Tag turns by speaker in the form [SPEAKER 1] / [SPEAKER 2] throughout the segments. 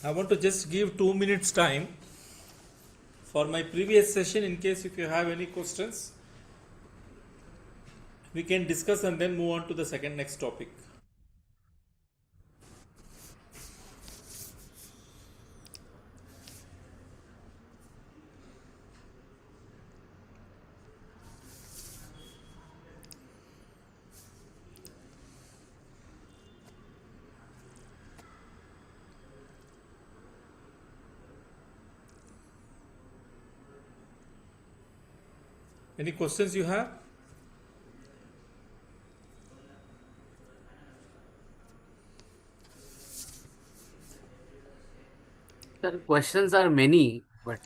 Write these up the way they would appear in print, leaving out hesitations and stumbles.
[SPEAKER 1] I want to just give 2 minutes time for my previous session in case if you have any questions we can discuss and then move on to the second next topic. Any questions you have?
[SPEAKER 2] Sir, questions are many, but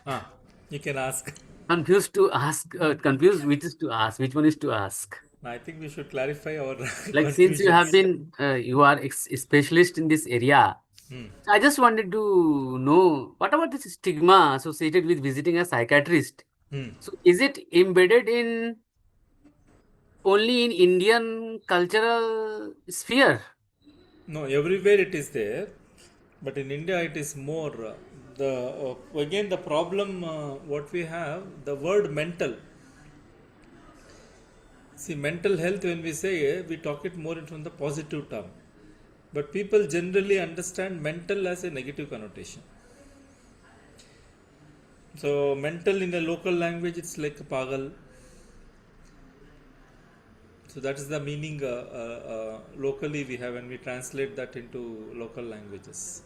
[SPEAKER 1] You can ask.
[SPEAKER 2] confused to ask, confused which is to ask, which one is to ask.
[SPEAKER 1] I think we should clarify our
[SPEAKER 2] Like since you have
[SPEAKER 1] confusions.
[SPEAKER 2] been, you are a specialist in this area, I just wanted to know what about this stigma associated with visiting a psychiatrist? So is it embedded in only in Indian cultural sphere?
[SPEAKER 1] No, everywhere it is there, but in India it is more. The again the problem what we have the word mental. See, mental health when we say we talk it more into the positive term, but people generally understand mental as a negative connotation. So mental in a local language it's like pagal. So that is the meaning locally we have when we translate that into local languages.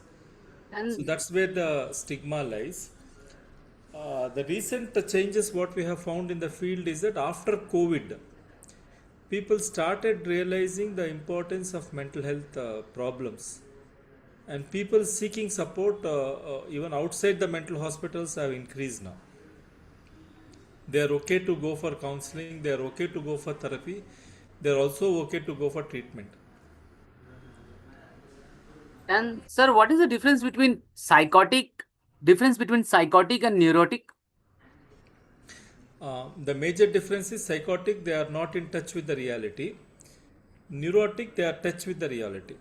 [SPEAKER 1] So
[SPEAKER 2] And
[SPEAKER 1] that's where the stigma lies. The recent changes what we have found in the field is that after COVID, people started realizing the importance of mental health problems, and people seeking support even outside the mental hospitals have increased now. They are okay to go for counseling, they are okay to go for therapy, they are also okay to go for treatment.
[SPEAKER 2] and sir, what is the difference between psychotic and neurotic?
[SPEAKER 1] The major difference is psychotic, they are not in touch with the reality. Neurotic, they are touch with the reality.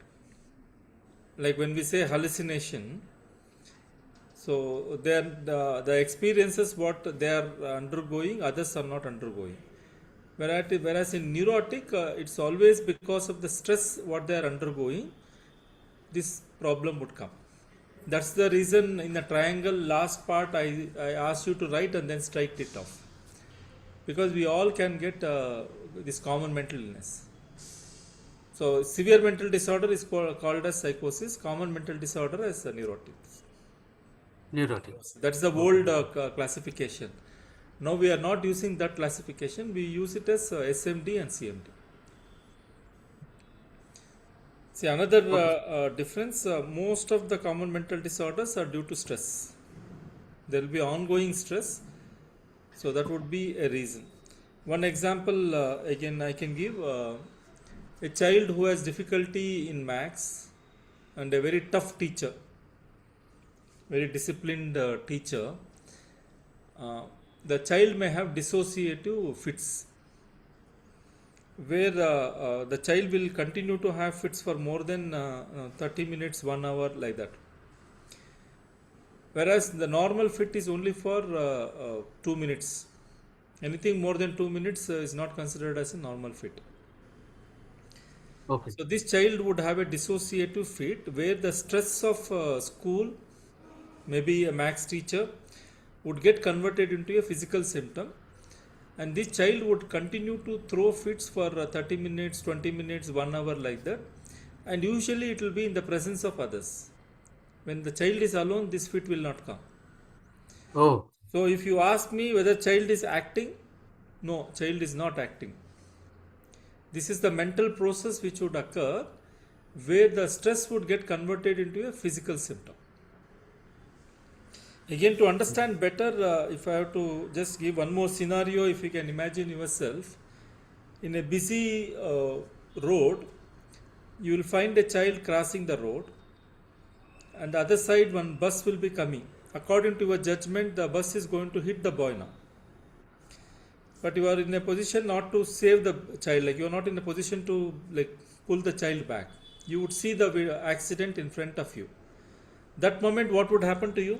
[SPEAKER 1] Like when we say hallucination, so the experiences what they are undergoing, others are not undergoing. Whereas in neurotic, it's always because of the stress what they are undergoing, this problem would come. That's the reason in the triangle last part I asked you to write and then strike it off. Because we all can get this common mental illness. So severe mental disorder is called as psychosis, common mental disorder as neurotic.
[SPEAKER 2] Neurotic.
[SPEAKER 1] That's the
[SPEAKER 2] Okay.
[SPEAKER 1] old classification. Now we are not using that classification, we use it as SMD and CMD. See, another
[SPEAKER 2] Okay.
[SPEAKER 1] difference, most of the common mental disorders are due to stress. There will be ongoing stress, so that would be a reason. One example, again, I can give a child who has difficulty in maths and a very tough teacher, very disciplined teacher, uh, the child may have dissociative fits where the child will continue to have fits for more than 30 minutes, 1 hour, like that. Whereas the normal fit is only for 2 minutes. Anything more than 2 minutes is not considered as a normal fit.
[SPEAKER 2] Okay.
[SPEAKER 1] So this child would have a dissociative fit where the stress of school, maybe a maths teacher, would get converted into a physical symptom, and this child would continue to throw fits for 30 minutes, 20 minutes, 1 hour, like that, and usually it will be in the presence of others. When the child is alone, this fit will not come.
[SPEAKER 2] Oh,
[SPEAKER 1] So if you ask me whether child is acting, no, child is not acting. This is the mental process which would occur where the stress would get converted into a physical symptom. Again, to understand better, if I have to just give one more scenario, if you can imagine yourself in a busy road, you will find a child crossing the road, and the other side one bus will be coming. According to your judgment, the bus is going to hit the boy now. But you are in a position not to save the child, like you are not in a position to like pull the child back. You would see the accident in front of you. That moment, what would happen to you?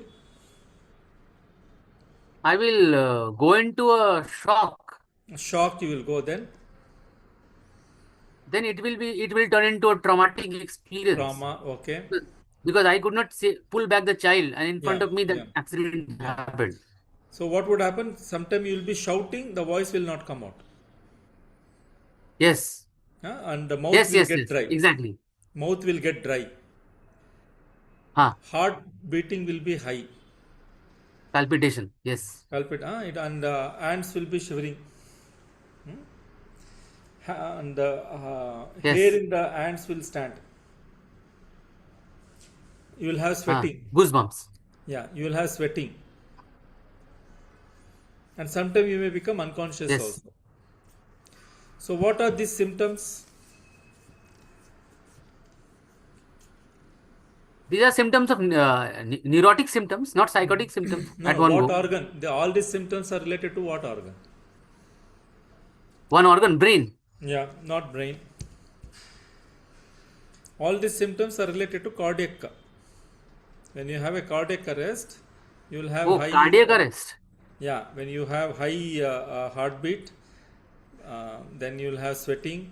[SPEAKER 2] I will go into a shock.
[SPEAKER 1] Shocked you will go then.
[SPEAKER 2] Then it will turn into a traumatic experience.
[SPEAKER 1] Trauma, okay.
[SPEAKER 2] Because I could not pull back the child, and in front
[SPEAKER 1] Yeah,
[SPEAKER 2] of me that
[SPEAKER 1] yeah,
[SPEAKER 2] accident
[SPEAKER 1] yeah.
[SPEAKER 2] happened.
[SPEAKER 1] So what would happen? Sometime you will be shouting, the voice will not come out.
[SPEAKER 2] Yes.
[SPEAKER 1] And the mouth
[SPEAKER 2] Yes,
[SPEAKER 1] will
[SPEAKER 2] yes,
[SPEAKER 1] get
[SPEAKER 2] yes.
[SPEAKER 1] dry.
[SPEAKER 2] Exactly.
[SPEAKER 1] Mouth will get dry.
[SPEAKER 2] Huh.
[SPEAKER 1] Heart beating will be high.
[SPEAKER 2] Palpitation. Yes.
[SPEAKER 1] And ants will be shivering. And hair
[SPEAKER 2] Yes.
[SPEAKER 1] in the ants will stand. You will have
[SPEAKER 2] Huh.
[SPEAKER 1] sweating.
[SPEAKER 2] Goosebumps.
[SPEAKER 1] Yeah, you will have sweating. And sometimes you may become unconscious
[SPEAKER 2] Yes.
[SPEAKER 1] also. So what are these symptoms?
[SPEAKER 2] These are symptoms of neurotic symptoms, not psychotic symptoms at
[SPEAKER 1] No,
[SPEAKER 2] one
[SPEAKER 1] what
[SPEAKER 2] go.
[SPEAKER 1] organ? All these symptoms are related to what organ?
[SPEAKER 2] One organ, brain.
[SPEAKER 1] Yeah, not brain. All these symptoms are related to cardiac. When you have a cardiac arrest, you will have
[SPEAKER 2] Oh,
[SPEAKER 1] high.
[SPEAKER 2] cardiac arrest.
[SPEAKER 1] Yeah, when you have high heartbeat, then you will have sweating,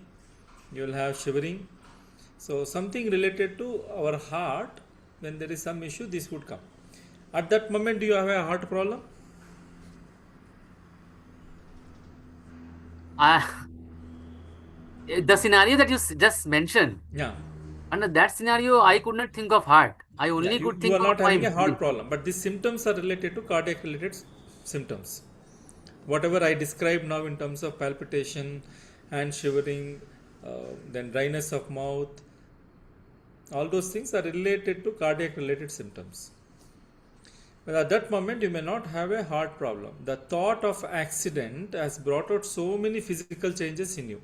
[SPEAKER 1] you will have shivering. So something related to our heart, when there is some issue, this would come. At that moment, do you have a heart problem?
[SPEAKER 2] The scenario that you just mentioned,
[SPEAKER 1] Yeah.
[SPEAKER 2] under that scenario, I could not think of heart. I
[SPEAKER 1] Yeah,
[SPEAKER 2] only
[SPEAKER 1] you,
[SPEAKER 2] could
[SPEAKER 1] you
[SPEAKER 2] think
[SPEAKER 1] are
[SPEAKER 2] of
[SPEAKER 1] not
[SPEAKER 2] my
[SPEAKER 1] having a heart
[SPEAKER 2] brain.
[SPEAKER 1] problem, but these symptoms are related to cardiac related symptoms. Whatever I described now in terms of palpitation, hand shivering, then dryness of mouth, all those things are related to cardiac related symptoms. But at that moment, you may not have a heart problem. The thought of accident has brought out so many physical changes in you.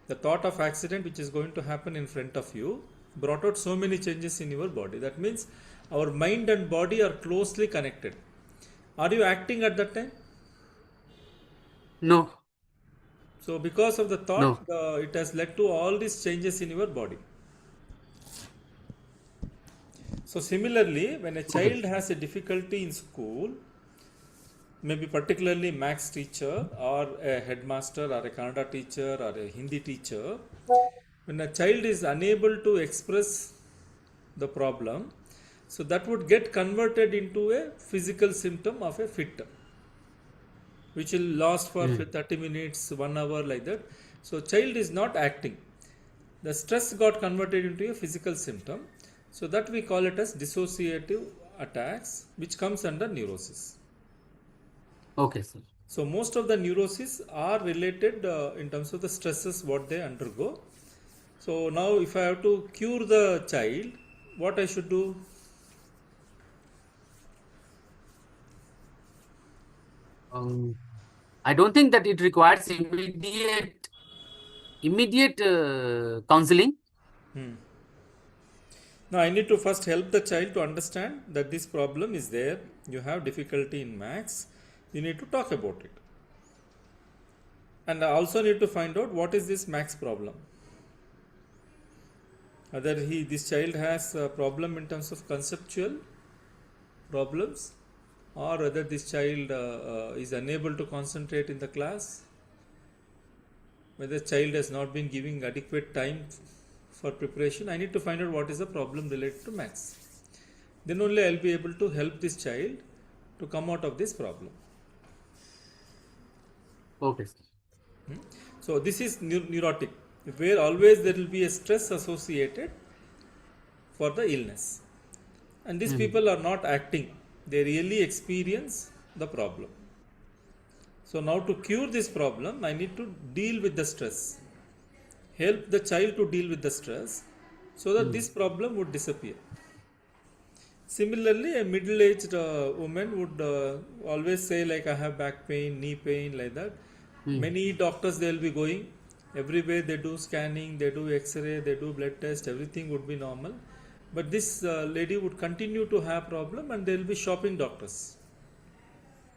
[SPEAKER 1] The thought of accident which is going to happen in front of you brought out so many changes in your body. That means our mind and body are closely connected. Are you acting at that time?
[SPEAKER 2] No,
[SPEAKER 1] So because of the thought,
[SPEAKER 2] no.
[SPEAKER 1] it has led to all these changes in your body. So similarly, when a
[SPEAKER 2] Okay.
[SPEAKER 1] child has a difficulty in school, maybe particularly maths teacher or a headmaster or a Kannada teacher or a Hindi teacher, when a child is unable to express the problem, so that would get converted into a physical symptom of a fit, which will last for 30 minutes, 1 hour, like that. So child is not acting. The stress got converted into a physical symptom. So that we call it as dissociative attacks, which comes under neurosis.
[SPEAKER 2] Okay, sir.
[SPEAKER 1] So most of the neuroses are related in terms of the stresses what they undergo. So now if I have to cure the child, what I should do?
[SPEAKER 2] I don't think that it requires immediate counseling.
[SPEAKER 1] Now I need to first help the child to understand that this problem is there. You have difficulty in maths. You need to talk about it. And I also need to find out what is this maths problem. Whether this child has a problem in terms of conceptual problems, or whether this child is unable to concentrate in the class, whether child has not been giving adequate time for preparation. I need to find out what is the problem related to maths. Then only I will be able to help this child to come out of this problem.
[SPEAKER 2] Okay, sir.
[SPEAKER 1] So this is neurotic, where always there will be a stress associated for the illness. And these people are not acting. They really experience the problem. So now to cure this problem, I need to deal with the stress. Help the child to deal with the stress so that this problem would disappear. Similarly, a middle-aged woman would always say like I have back pain, knee pain, like that. Many doctors they will be going. Everywhere they do scanning, they do X-ray, they do blood test, everything would be normal. But this lady would continue to have problem and they will be shopping doctors.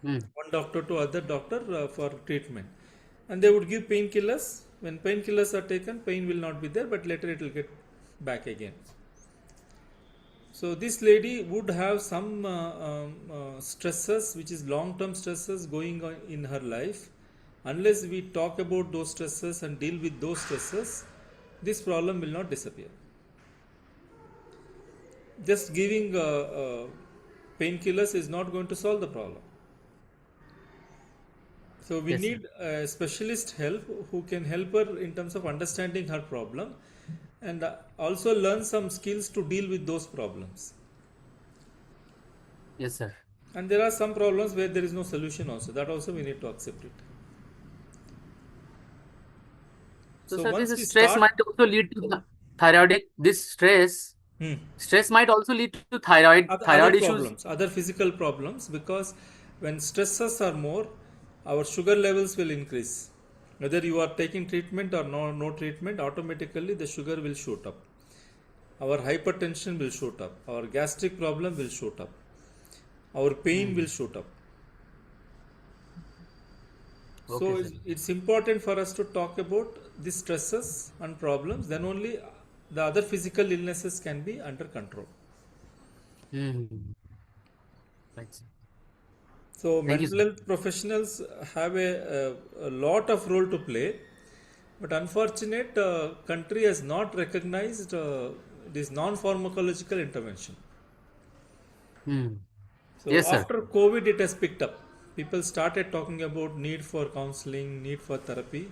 [SPEAKER 1] One doctor to other doctor for treatment. And they would give painkillers. When painkillers are taken, pain will not be there, but later it will get back again. So this lady would have some stresses, which is long-term stresses going on in her life. Unless we talk about those stresses and deal with those stresses, this problem will not disappear. Just giving painkillers is not going to solve the problem. So we
[SPEAKER 2] Yes, sir.
[SPEAKER 1] need a specialist help who can help her in terms of understanding her problem and also learn some skills to deal with those problems.
[SPEAKER 2] Yes, sir.
[SPEAKER 1] And there are some problems where there is no solution also. That also we need to accept it.
[SPEAKER 2] So,
[SPEAKER 1] So
[SPEAKER 2] sir,
[SPEAKER 1] once
[SPEAKER 2] this
[SPEAKER 1] we
[SPEAKER 2] stress
[SPEAKER 1] start,
[SPEAKER 2] might also lead to thyroidic. This
[SPEAKER 1] hmm,
[SPEAKER 2] stress might also lead to thyroid
[SPEAKER 1] other
[SPEAKER 2] thyroid issues.
[SPEAKER 1] problems, other physical problems, because when stresses are more, our sugar levels will increase. Whether you are taking treatment or no treatment, automatically the sugar will shoot up. Our hypertension will shoot up. Our gastric problem will shoot up. Our pain will shoot up.
[SPEAKER 2] Okay,
[SPEAKER 1] So
[SPEAKER 2] sir.
[SPEAKER 1] it's important for us to talk about these stresses and problems. Then only the other physical illnesses can be under control.
[SPEAKER 2] Hmm. Right, sir.
[SPEAKER 1] So
[SPEAKER 2] Thank you,
[SPEAKER 1] mental
[SPEAKER 2] sir.
[SPEAKER 1] health professionals have a lot of role to play, but unfortunate country has not recognized this non-pharmacological intervention.
[SPEAKER 2] Hmm.
[SPEAKER 1] So
[SPEAKER 2] Yes, sir.
[SPEAKER 1] after COVID, it has picked up. People started talking about need for counseling, need for therapy.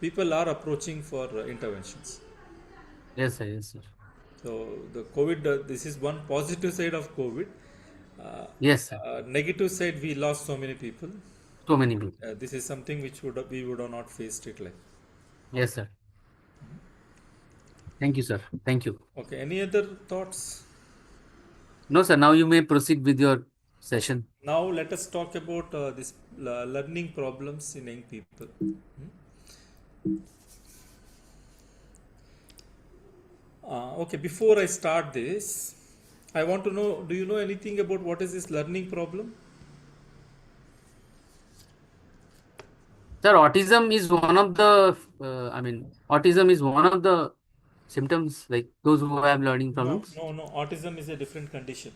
[SPEAKER 1] People are approaching for interventions.
[SPEAKER 2] Yes, sir. Yes, sir.
[SPEAKER 1] So the COVID, this is one positive side of COVID. Uh,
[SPEAKER 2] Yes, sir.
[SPEAKER 1] Negative side, we lost so many people.
[SPEAKER 2] So many people.
[SPEAKER 1] This is something which we would have not faced it like.
[SPEAKER 2] Yes, sir. Thank you, sir. Thank you.
[SPEAKER 1] Okay, any other thoughts?
[SPEAKER 2] No, sir. Now you may proceed with your session.
[SPEAKER 1] Now let us talk about this learning problems in young people. Okay, before I start this, I want to know, do you know anything about what is this learning problem?
[SPEAKER 2] Sir, autism is one of the, autism is one of the symptoms, like those who have learning
[SPEAKER 1] No,
[SPEAKER 2] problems.
[SPEAKER 1] no, no. Autism is a different condition.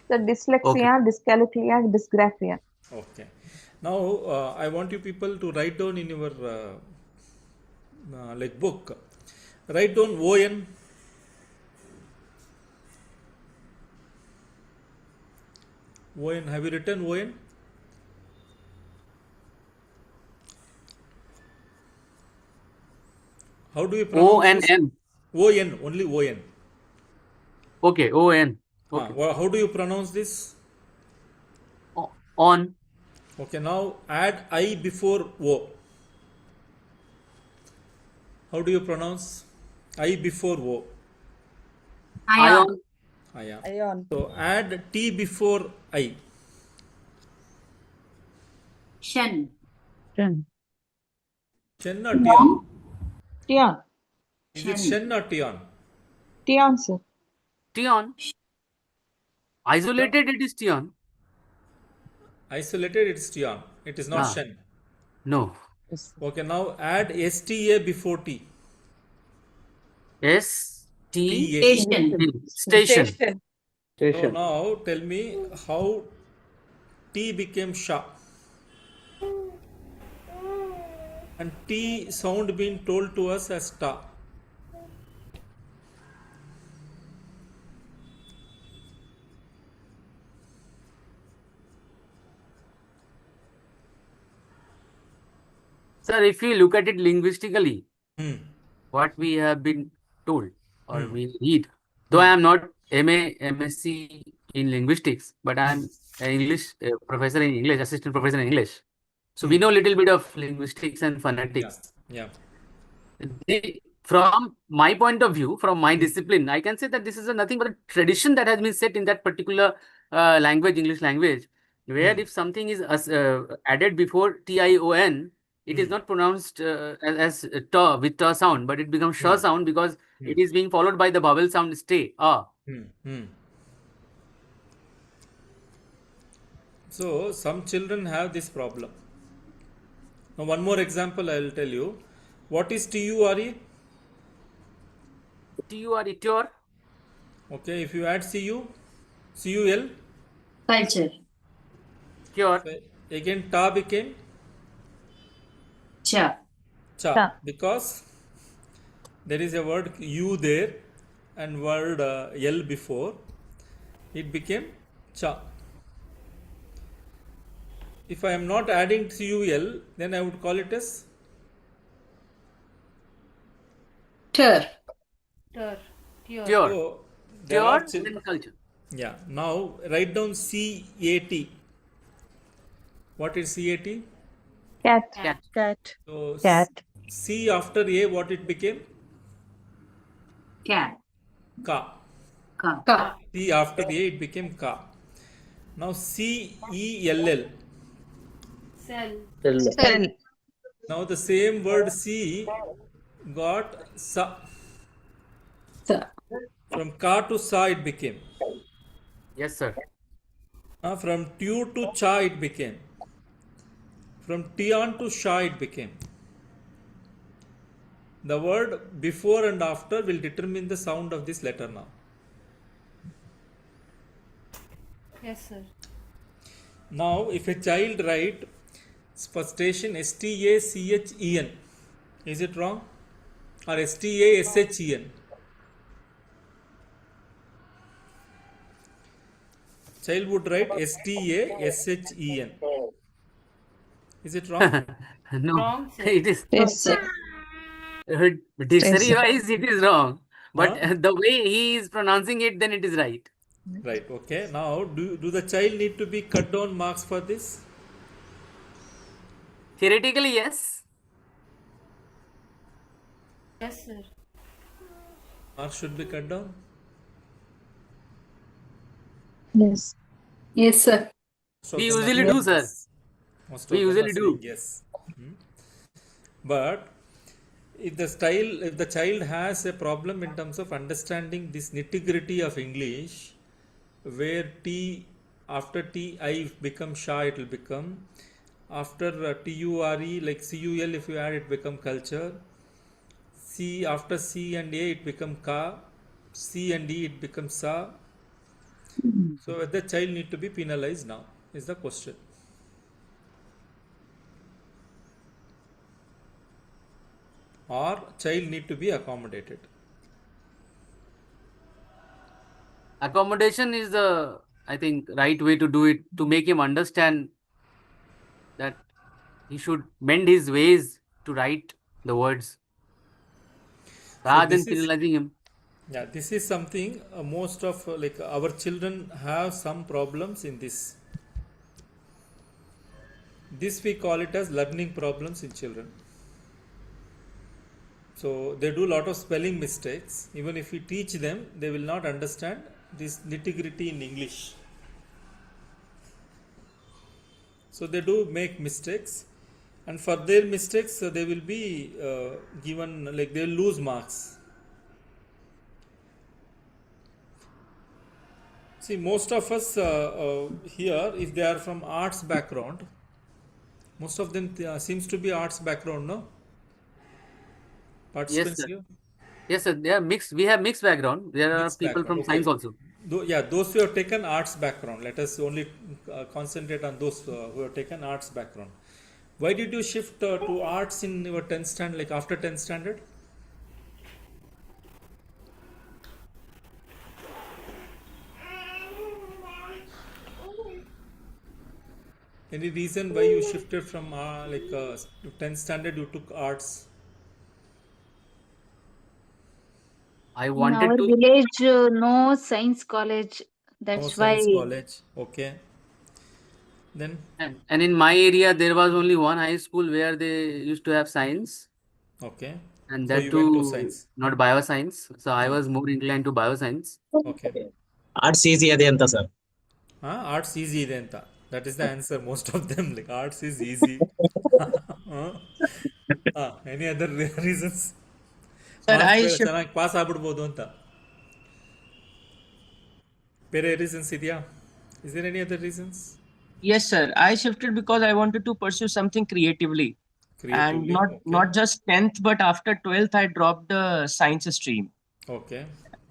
[SPEAKER 3] The
[SPEAKER 2] Okay.
[SPEAKER 3] dyslexia, dyscalculia, dysgraphia.
[SPEAKER 1] Okay. Now, I want you people to write down in your like book. Write down ON. ON. Have you written ON? How do you pronounce this?
[SPEAKER 2] ONN.
[SPEAKER 1] ON. Only ON.
[SPEAKER 2] Okay, ON. Okay.
[SPEAKER 1] How do you pronounce this?
[SPEAKER 2] On.
[SPEAKER 1] Okay. Now add I before O. How do you pronounce I before O?
[SPEAKER 2] Ion.
[SPEAKER 1] Ion.
[SPEAKER 3] Ion.
[SPEAKER 1] So add T before I.
[SPEAKER 4] Shen.
[SPEAKER 3] Shen.
[SPEAKER 1] Chen or Tion?
[SPEAKER 3] Tion.
[SPEAKER 1] Is it Shen or Tion?
[SPEAKER 3] Tion, sir.
[SPEAKER 2] Tion. Isolated, it is Tion.
[SPEAKER 1] Isolated, it's Tion. It is not
[SPEAKER 2] Ah.
[SPEAKER 1] Shen.
[SPEAKER 2] No.
[SPEAKER 3] Yes.
[SPEAKER 1] Okay, now add STA before T.
[SPEAKER 2] S T
[SPEAKER 1] TA.
[SPEAKER 4] Station.
[SPEAKER 2] Station.
[SPEAKER 1] So now tell me how T became Sha. And T sound being told to us as Ta.
[SPEAKER 2] Sir, if we look at it linguistically,
[SPEAKER 1] Hmm.
[SPEAKER 2] what we have been told or we read, though I am not MSc in linguistics, but I am an English professor in English, assistant professor in English. So we know a little bit of linguistics and phonetics.
[SPEAKER 1] Yeah.
[SPEAKER 2] From my point of view, from my discipline, I can say that this is nothing but a tradition that has been set in that particular language, English language, where if something is added before TION, it is not pronounced as ta with ta sound, but it becomes sha sound because it is being followed by the vowel sound stay.
[SPEAKER 1] So some children have this problem. Now one more example I will tell you. What is TURE?
[SPEAKER 2] TURE, TUR.
[SPEAKER 1] Okay, if you add CUL,
[SPEAKER 4] Culture.
[SPEAKER 2] Cure.
[SPEAKER 1] so again ta became
[SPEAKER 4] Cha.
[SPEAKER 1] cha,
[SPEAKER 3] Cha.
[SPEAKER 1] because there is a word U there and word L before, it became cha. If I am not adding CUL, then I would call it as
[SPEAKER 4] Tur.
[SPEAKER 2] Cure.
[SPEAKER 1] so. There are
[SPEAKER 2] Cure, then culture.
[SPEAKER 1] yeah. Now write down CAT. What is CAT?
[SPEAKER 3] Cat.
[SPEAKER 2] Cat.
[SPEAKER 1] So
[SPEAKER 3] Cat.
[SPEAKER 1] C after A, what it became?
[SPEAKER 4] Cat.
[SPEAKER 1] Ka.
[SPEAKER 4] Ka. Ka.
[SPEAKER 1] C after A, it became ka. Now CELL.
[SPEAKER 3] Cell.
[SPEAKER 1] Now the same word C got sa.
[SPEAKER 4] Sa.
[SPEAKER 1] From ka to sa it became.
[SPEAKER 2] Yes, sir.
[SPEAKER 1] From tu to cha it became. From tian to sha it became. The word before and after will determine the sound of this letter now.
[SPEAKER 5] Yes, sir.
[SPEAKER 1] Now, if a child write station STACHEN, is it wrong? Or STASHEN? Child would write STASHEN. Is it wrong?
[SPEAKER 2] No,
[SPEAKER 5] Wrong, sir.
[SPEAKER 2] it is.
[SPEAKER 3] Yes, sir.
[SPEAKER 2] Dictionary wise, it is wrong. But
[SPEAKER 1] Huh?
[SPEAKER 2] the way he is pronouncing it, then it is right.
[SPEAKER 1] Right, okay. Now, do the child need to be cut down marks for this?
[SPEAKER 2] Theoretically, yes.
[SPEAKER 5] Yes, sir.
[SPEAKER 1] Marks should be cut down?
[SPEAKER 3] Yes.
[SPEAKER 4] Yes, sir.
[SPEAKER 1] So
[SPEAKER 2] We
[SPEAKER 1] them are
[SPEAKER 2] usually
[SPEAKER 1] saying
[SPEAKER 2] do, sir.
[SPEAKER 1] yes. Most
[SPEAKER 2] We
[SPEAKER 1] of them
[SPEAKER 2] usually
[SPEAKER 1] are
[SPEAKER 2] do.
[SPEAKER 1] saying yes. But if the child has a problem in terms of understanding this nitty-gritty of English, where T after T I become sha, it will become after TURE like CUL, if you add it become culture. C after C and A it become ka, C and E it becomes sa. So the child need to be penalized now is the question. Or child need to be accommodated.
[SPEAKER 2] Accommodation is the, I think, right way to do it, to make him understand that he should mend his ways to write the words rather than penalizing him.
[SPEAKER 1] Yeah, this is something most of like our children have some problems in this. This we call it as learning problems in children. So they do a lot of spelling mistakes. Even if we teach them, they will not understand this nitty-gritty in English. So they do make mistakes, and for their mistakes they will be given, like they will lose marks. See, most of us here, if they are from arts background, most of them seems to be arts background, no?
[SPEAKER 2] Yes,
[SPEAKER 1] Participants
[SPEAKER 2] sir.
[SPEAKER 1] here?
[SPEAKER 2] Yes, sir. They are mixed. We have mixed background. There are
[SPEAKER 1] Mixed
[SPEAKER 2] people
[SPEAKER 1] background,
[SPEAKER 2] from science
[SPEAKER 1] okay.
[SPEAKER 2] also.
[SPEAKER 1] Yeah, those who have taken arts background, let us only concentrate on those who have taken arts background. Why did you shift to arts in your 10th standard, like after 10th standard? Any reason why you shifted from 10th standard you took arts?
[SPEAKER 2] I
[SPEAKER 6] In
[SPEAKER 2] wanted
[SPEAKER 6] our
[SPEAKER 2] to.
[SPEAKER 6] village, no science college.
[SPEAKER 1] No
[SPEAKER 6] That's why.
[SPEAKER 1] science college, okay. Then
[SPEAKER 2] And in my area, there was only one high school where they used to have science,
[SPEAKER 1] okay.
[SPEAKER 2] and
[SPEAKER 1] So
[SPEAKER 2] that
[SPEAKER 1] you went to
[SPEAKER 2] too
[SPEAKER 1] science.
[SPEAKER 2] not bioscience. So I
[SPEAKER 1] Ah,
[SPEAKER 2] was more inclined to bioscience.
[SPEAKER 1] okay.
[SPEAKER 7] Arts easy ಅದೇ ಅಂತ sir.
[SPEAKER 1] Arts easy ಇದೆ ಅಂತ. That is the answer. Most of them like arts is easy. Any other reasons?
[SPEAKER 7] Sir I
[SPEAKER 1] marks
[SPEAKER 7] shift
[SPEAKER 1] ಚೆನ್ನಾಗಿ pass ಆಗ್ಬಿಡ್ಬೋದು ಅಂತ. ಬೇರೆ reasons ಇದೆಯಾ? Is there any other reasons?
[SPEAKER 7] yes sir, I shifted because I wanted to pursue something creatively, and
[SPEAKER 1] Creatively,
[SPEAKER 7] not
[SPEAKER 1] okay.
[SPEAKER 7] just 10th but after 12th I dropped the science stream.
[SPEAKER 1] Okay.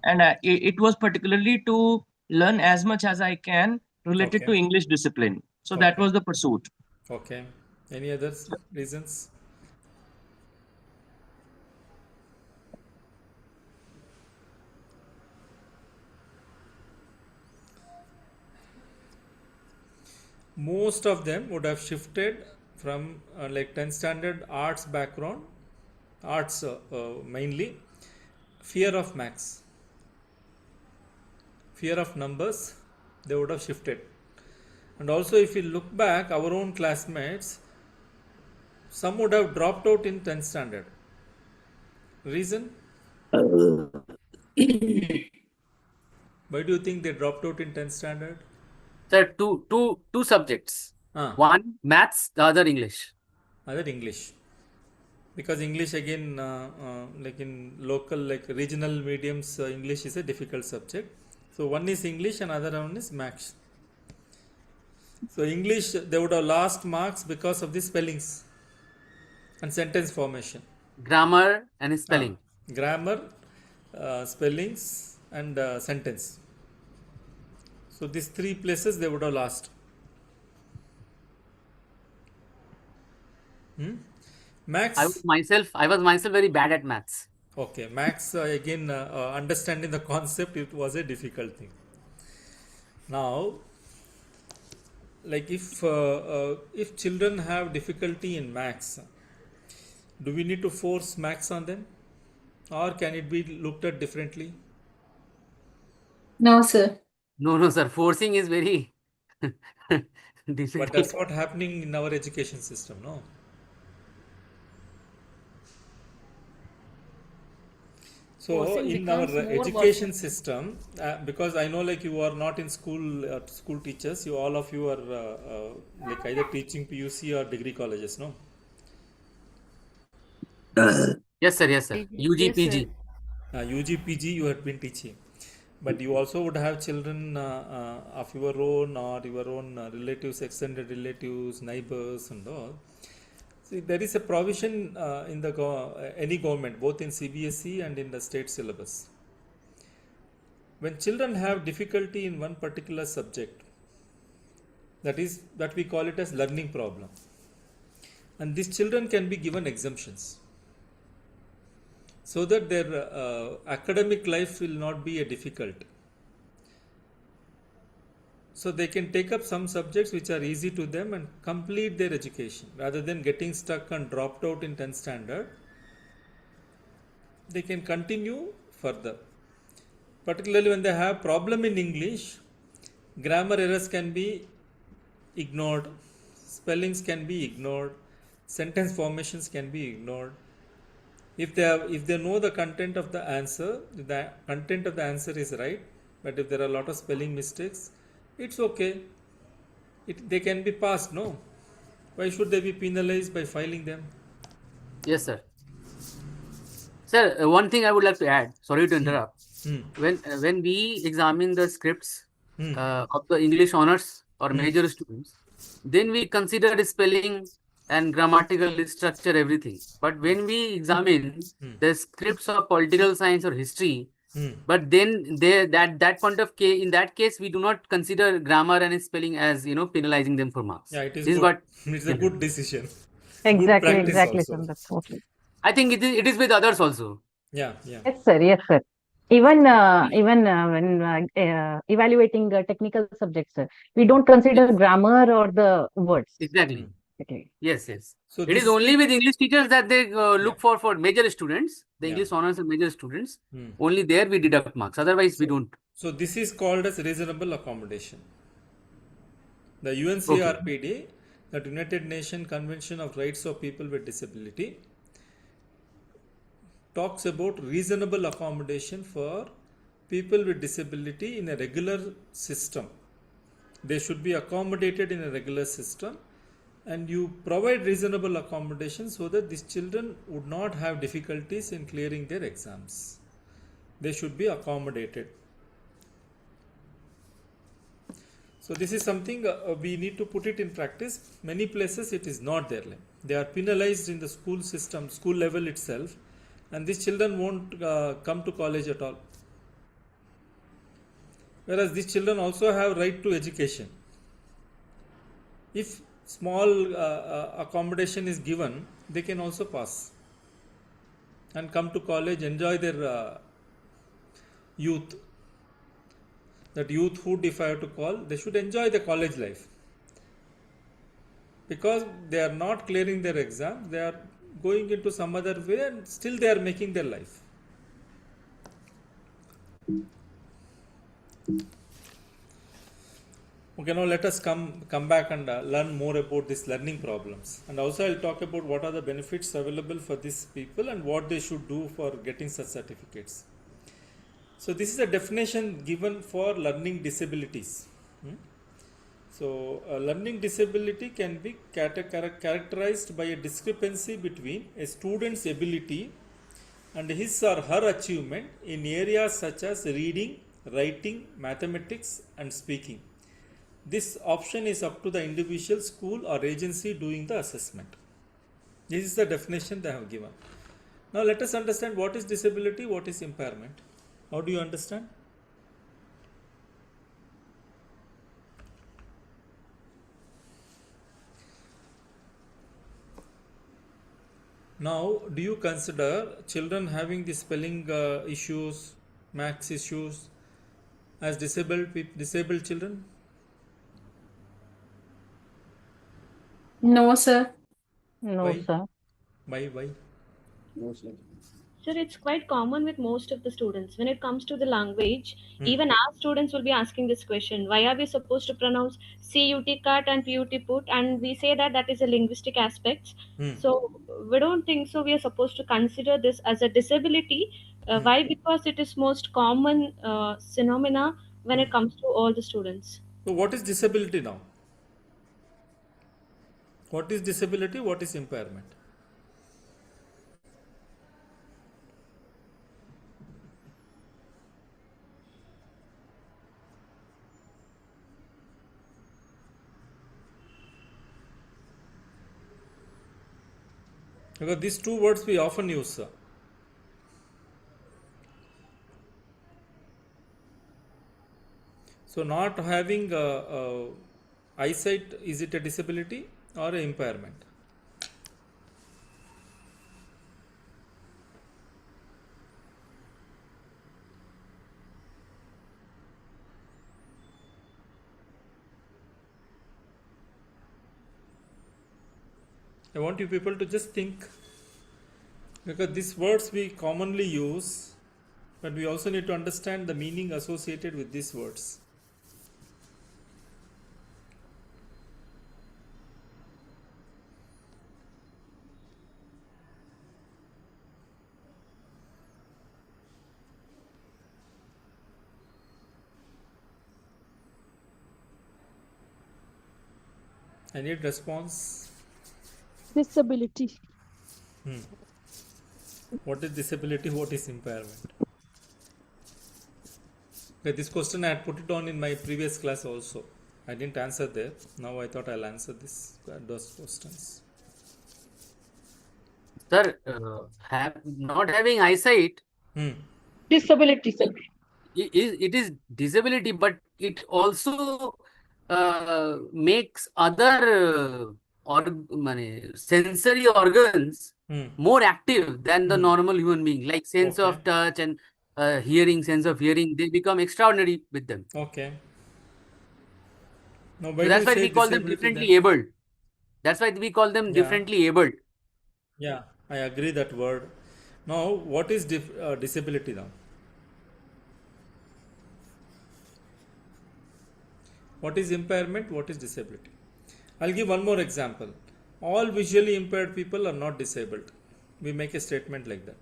[SPEAKER 7] and it was particularly to learn as much as I can related to
[SPEAKER 1] Okay.
[SPEAKER 7] English discipline. So that
[SPEAKER 1] Okay.
[SPEAKER 7] was the pursuit.
[SPEAKER 1] Okay. Any other reasons? Most of them would have shifted from like 10th standard arts background, arts mainly, fear of maths, fear of numbers, they would have shifted. And also, if you look back, our own classmates, some would have dropped out in 10th standard. Reason? Why do you think they dropped out in 10th standard?
[SPEAKER 2] Sir, two subjects. One maths, the other English.
[SPEAKER 1] Other English. Because English again, like in local, like regional mediums, English is a difficult subject. So one is English and other one is maths. So English, they would have lost marks because of the spellings and sentence formation.
[SPEAKER 2] Grammar and spelling.
[SPEAKER 1] Grammar, spellings and sentence. So these three places they would have lost. Maths.
[SPEAKER 2] I was myself very bad at maths.
[SPEAKER 1] Okay, maths again, understanding the concept, it was a difficult thing. Now, like if children have difficulty in maths, do we need to force maths on them, or can it be looked at differently?
[SPEAKER 4] No, sir.
[SPEAKER 2] No, sir. Forcing is very
[SPEAKER 1] But
[SPEAKER 2] difficult.
[SPEAKER 1] that's what happening in our education system, no? So
[SPEAKER 5] Forcing
[SPEAKER 1] in our
[SPEAKER 5] becomes more
[SPEAKER 1] education
[SPEAKER 5] worse.
[SPEAKER 1] system, because I know like you are not in school, school teachers, you all of you are like either teaching PUC or degree colleges, no?
[SPEAKER 2] Yes, sir. Yes, sir. UG,
[SPEAKER 5] Yes,
[SPEAKER 2] PG.
[SPEAKER 5] sir.
[SPEAKER 1] UG, PG you have been teaching, but you also would have children of your own or your own relatives, extended relatives, neighbors and all. See, there is a provision in the any government, both in CBSE and in the state syllabus. When children have difficulty in one particular subject, that we call it as learning problem, and these children can be given exemptions, so that their academic life will not be a difficult. So they can take up some subjects which are easy to them and complete their education rather than getting stuck and dropped out in 10th standard. They can continue further. Particularly when they have problem in English, grammar errors can be ignored, spellings can be ignored, sentence formations can be ignored. If they know the content of the answer is right, but if there are a lot of spelling mistakes, it's okay. They can be passed, no? Why should they be penalized by filing them?
[SPEAKER 2] Yes, sir. Sir, one thing I would like to add. Sorry to interrupt. When we examine the scripts of the English honors or major students, then we consider the spelling and grammatical structure, everything. But when we examine the scripts of political science or history, but then that point of case, in that case, we do not consider grammar and spelling as penalizing them for marks.
[SPEAKER 1] Yeah, it is
[SPEAKER 2] This is
[SPEAKER 1] good.
[SPEAKER 2] what
[SPEAKER 1] It's a good decision.
[SPEAKER 3] Exactly,
[SPEAKER 1] practice
[SPEAKER 3] exactly,
[SPEAKER 1] also.
[SPEAKER 3] sir. That's totally.
[SPEAKER 2] I think it is with others also.
[SPEAKER 1] Yeah.
[SPEAKER 3] Yes, sir. Yes, sir. Even when evaluating technical subjects, sir, we don't consider grammar or the words.
[SPEAKER 2] Exactly.
[SPEAKER 3] Okay.
[SPEAKER 2] Yes.
[SPEAKER 1] So
[SPEAKER 2] It is only with English teachers that they look for major students, the
[SPEAKER 1] Yeah.
[SPEAKER 2] English honors and major students. Only there we deduct marks. Otherwise, we don't.
[SPEAKER 1] So this is called as reasonable accommodation. The UNCRPD, the United Nations Convention of Rights of People with Disability, talks about reasonable accommodation for people with disability in a regular system. They should be accommodated in a regular system, and you provide reasonable accommodation so that these children would not have difficulties in clearing their exams. They should be accommodated. So this is something we need to put it in practice. Many places it is not there. They are penalized in the school system, school level itself, and these children won't come to college at all. Whereas these children also have right to education. If small accommodation is given, they can also pass and come to college, enjoy their youth. That youthhood, if I have to call, they should enjoy the college life. Because they are not clearing their exam, they are going into some other way and still they are making their life. Okay, now let us come back and learn more about these learning problems. And also I will talk about what are the benefits available for these people and what they should do for getting such certificates. So this is a definition given for learning disabilities. So learning disability can be characterized by a discrepancy between a student's ability and his or her achievement in areas such as reading, writing, mathematics and speaking. This option is up to the individual, school or agency doing the assessment. This is the definition they have given. Now let us understand what is disability, what is impairment. How do you understand? Now, do you consider children having the spelling issues, maths issues as disabled children?
[SPEAKER 4] No, sir.
[SPEAKER 3] No,
[SPEAKER 1] Why?
[SPEAKER 3] sir.
[SPEAKER 1] Why?
[SPEAKER 5] Sir, it's quite common with most of the students. When it comes to the language,
[SPEAKER 1] Hmm.
[SPEAKER 5] even our students will be asking this question: why are we supposed to pronounce CUT cut and PUT put? And we say that that is a linguistic aspect.
[SPEAKER 1] Hmm.
[SPEAKER 5] So we don't think so. We are supposed to consider this as a disability. Why? Because it is most common phenomena when it comes to all the students.
[SPEAKER 1] So, what is disability now? What is disability? What is impairment? Because these two words we often use, sir. So, not having eyesight, is it a disability or an impairment? I want you people to just think, because these words we commonly use, but we also need to understand the meaning associated with these words. I need response.
[SPEAKER 8] Disability.
[SPEAKER 1] What is disability? What is impairment? Okay, this question I had put it on in my previous class also. I didn't answer there. Now I thought I'll answer those questions.
[SPEAKER 2] Sir, not having eyesight,
[SPEAKER 8] Disability, sir.
[SPEAKER 2] it is disability, but it also makes other sensory organs more active than the normal human being, like sense of touch and hearing, sense of hearing. They become extraordinary with them.
[SPEAKER 1] Okay. Now,
[SPEAKER 2] So that's why we call them differently abled. That's why we call them differently abled.
[SPEAKER 1] Yeah, I agree that word. Now, what is disability now? What is impairment? What is disability? I'll give one more example. All visually impaired people are not disabled. We make a statement like that.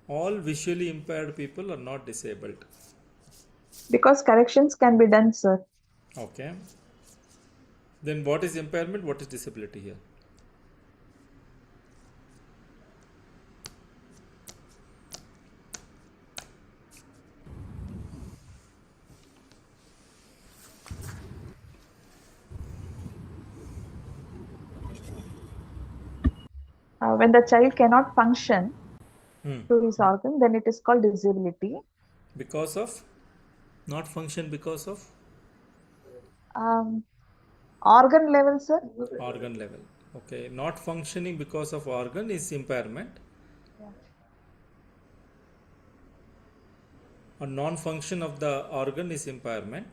[SPEAKER 1] All visually impaired people are not disabled.
[SPEAKER 9] Because corrections can be done, sir.
[SPEAKER 1] Okay. Then what is impairment? What is disability here?
[SPEAKER 9] When the child cannot function to his organ, then it is called disability.
[SPEAKER 1] Because of? Not function because of
[SPEAKER 9] Organ level, sir.
[SPEAKER 1] organ level. Okay, not functioning because of organ is impairment.
[SPEAKER 9] Yeah.
[SPEAKER 1] Or non-function of the organ is impairment.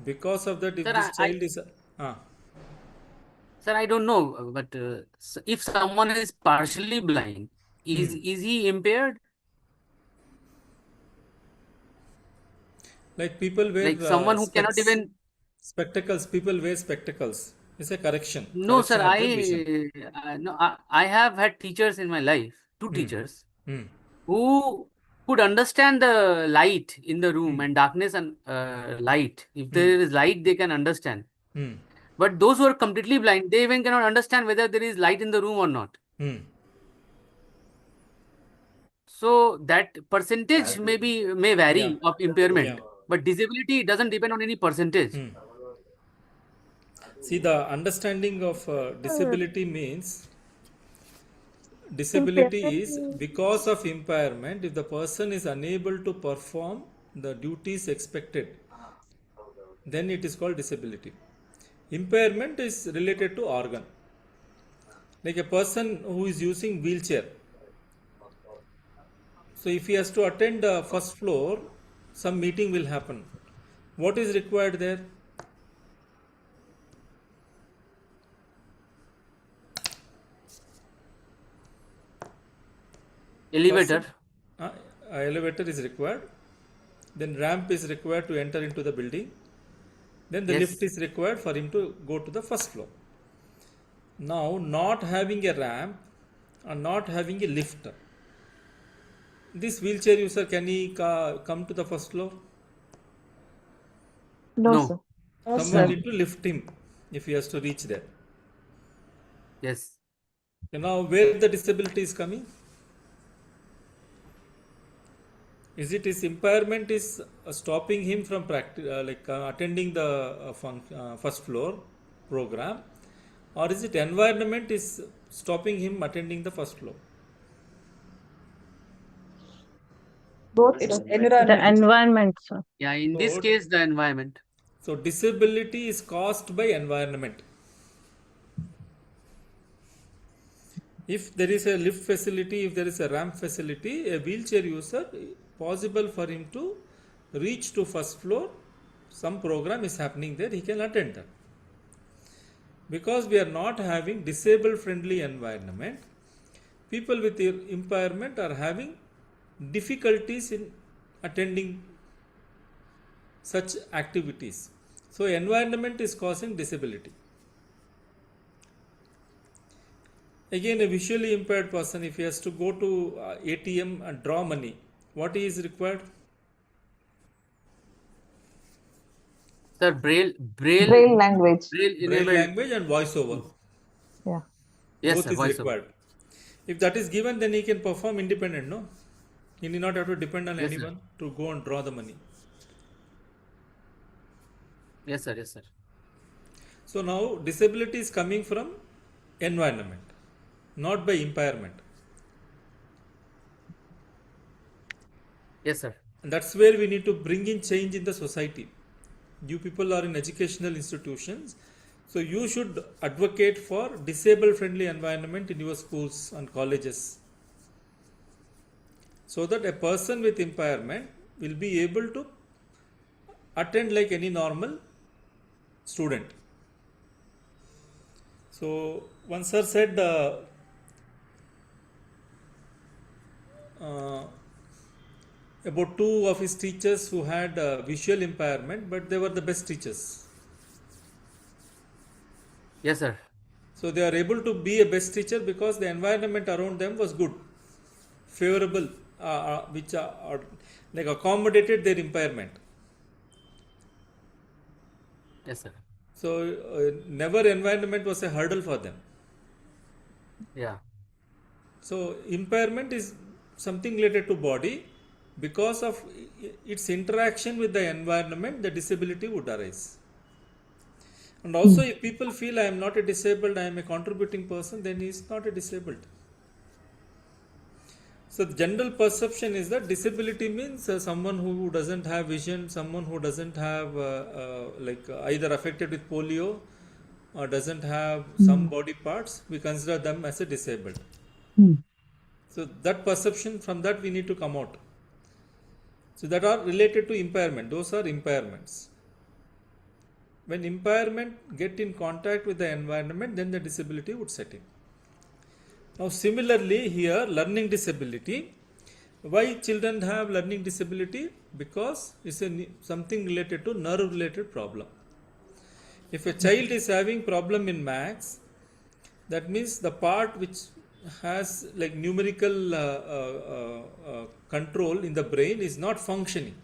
[SPEAKER 1] Because of that, if
[SPEAKER 2] Sir,
[SPEAKER 1] this child is
[SPEAKER 2] sir, I don't know, but if someone is partially blind, is he impaired?
[SPEAKER 1] like people wear
[SPEAKER 2] Like someone who cannot even.
[SPEAKER 1] spectacles. People wear spectacles. It's a correction.
[SPEAKER 2] No, sir.
[SPEAKER 1] Correction of the vision.
[SPEAKER 2] No, I have had teachers in my life, two teachers, who could understand the light in the room and darkness and light. If there is light, they can understand. But those who are completely blind, they even cannot understand whether there is light in the room or not. So that percentage may vary
[SPEAKER 1] Yeah.
[SPEAKER 2] of impairment,
[SPEAKER 1] Yeah.
[SPEAKER 2] but disability doesn't depend on any percentage.
[SPEAKER 1] See, the understanding of disability means disability is because of impairment. If the person is unable to perform the duties expected, then it is called disability. Impairment is related to organ. Like a person who is using wheelchair. So if he has to attend the first floor, some meeting will happen. What is required there?
[SPEAKER 2] Elevator.
[SPEAKER 1] Elevator is required. Then ramp is required to enter into the building. Then the
[SPEAKER 2] Yes.
[SPEAKER 1] lift is required for him to go to the first floor. Now, not having a ramp and not having a lift, this wheelchair user, can he come to the first floor?
[SPEAKER 9] No,
[SPEAKER 2] No.
[SPEAKER 9] sir.
[SPEAKER 1] Someone need to lift him if he has to reach there.
[SPEAKER 2] Yes.
[SPEAKER 1] Now, where the disability is coming? Is it his impairment is stopping him from attending the first floor program, or is it environment is stopping him attending the first floor?
[SPEAKER 9] Both,
[SPEAKER 8] It's
[SPEAKER 9] sir.
[SPEAKER 3] The
[SPEAKER 8] environment.
[SPEAKER 3] environment, sir.
[SPEAKER 2] Yeah, in this
[SPEAKER 1] So-
[SPEAKER 2] case, the environment.
[SPEAKER 1] So disability is caused by environment. If there is a lift facility, if there is a ramp facility, a wheelchair user, possible for him to reach to first floor, some program is happening there, he can attend that. Because we are not having disabled friendly environment, people with impairment are having difficulties in attending such activities. So environment is causing disability. Again, a visually impaired person, if he has to go to ATM and draw money, what is required?
[SPEAKER 2] Sir, Braille
[SPEAKER 9] language.
[SPEAKER 2] Braille
[SPEAKER 1] Braille
[SPEAKER 2] enabled.
[SPEAKER 1] language and voiceover.
[SPEAKER 9] Yeah.
[SPEAKER 2] Yes,
[SPEAKER 1] Both
[SPEAKER 2] sir,
[SPEAKER 1] is
[SPEAKER 2] voiceover.
[SPEAKER 1] required. If that is given, then he can perform independent, no? He need not have to depend on
[SPEAKER 2] Yes, sir.
[SPEAKER 1] anyone to go and draw the money.
[SPEAKER 2] Yes, sir. Yes, sir.
[SPEAKER 1] So now disability is coming from environment, not by impairment.
[SPEAKER 2] Yes, sir.
[SPEAKER 1] And that's where we need to bring in change in the society. You people are in educational institutions, so you should advocate for disabled friendly environment in your schools and colleges, so that a person with impairment will be able to attend like any normal student. So one sir said about two of his teachers who had visual impairment, but they were the best teachers.
[SPEAKER 2] Yes, sir.
[SPEAKER 1] So they are able to be a best teacher because the environment around them was good, favorable, which like accommodated their impairment.
[SPEAKER 2] Yes, sir.
[SPEAKER 1] So never environment was a hurdle for them.
[SPEAKER 2] Yeah.
[SPEAKER 1] So impairment is something related to body. Because of its interaction with the environment, the disability would arise. And also, if people feel I am not a disabled, I am a contributing person, then he is not a disabled. So the general perception is that disability means someone who doesn't have vision, someone who doesn't have either affected with polio or doesn't have some body parts, we consider them as a disabled. So that perception, from that we need to come out. So that are related to impairment. Those are impairments. When impairment get in contact with the environment, then the disability would set in. Now similarly here, learning disability. Why children have learning disability? Because it's something related to nerve related problem. If a child is having problem in maths, that means the part which has like numerical control in the brain is not functioning.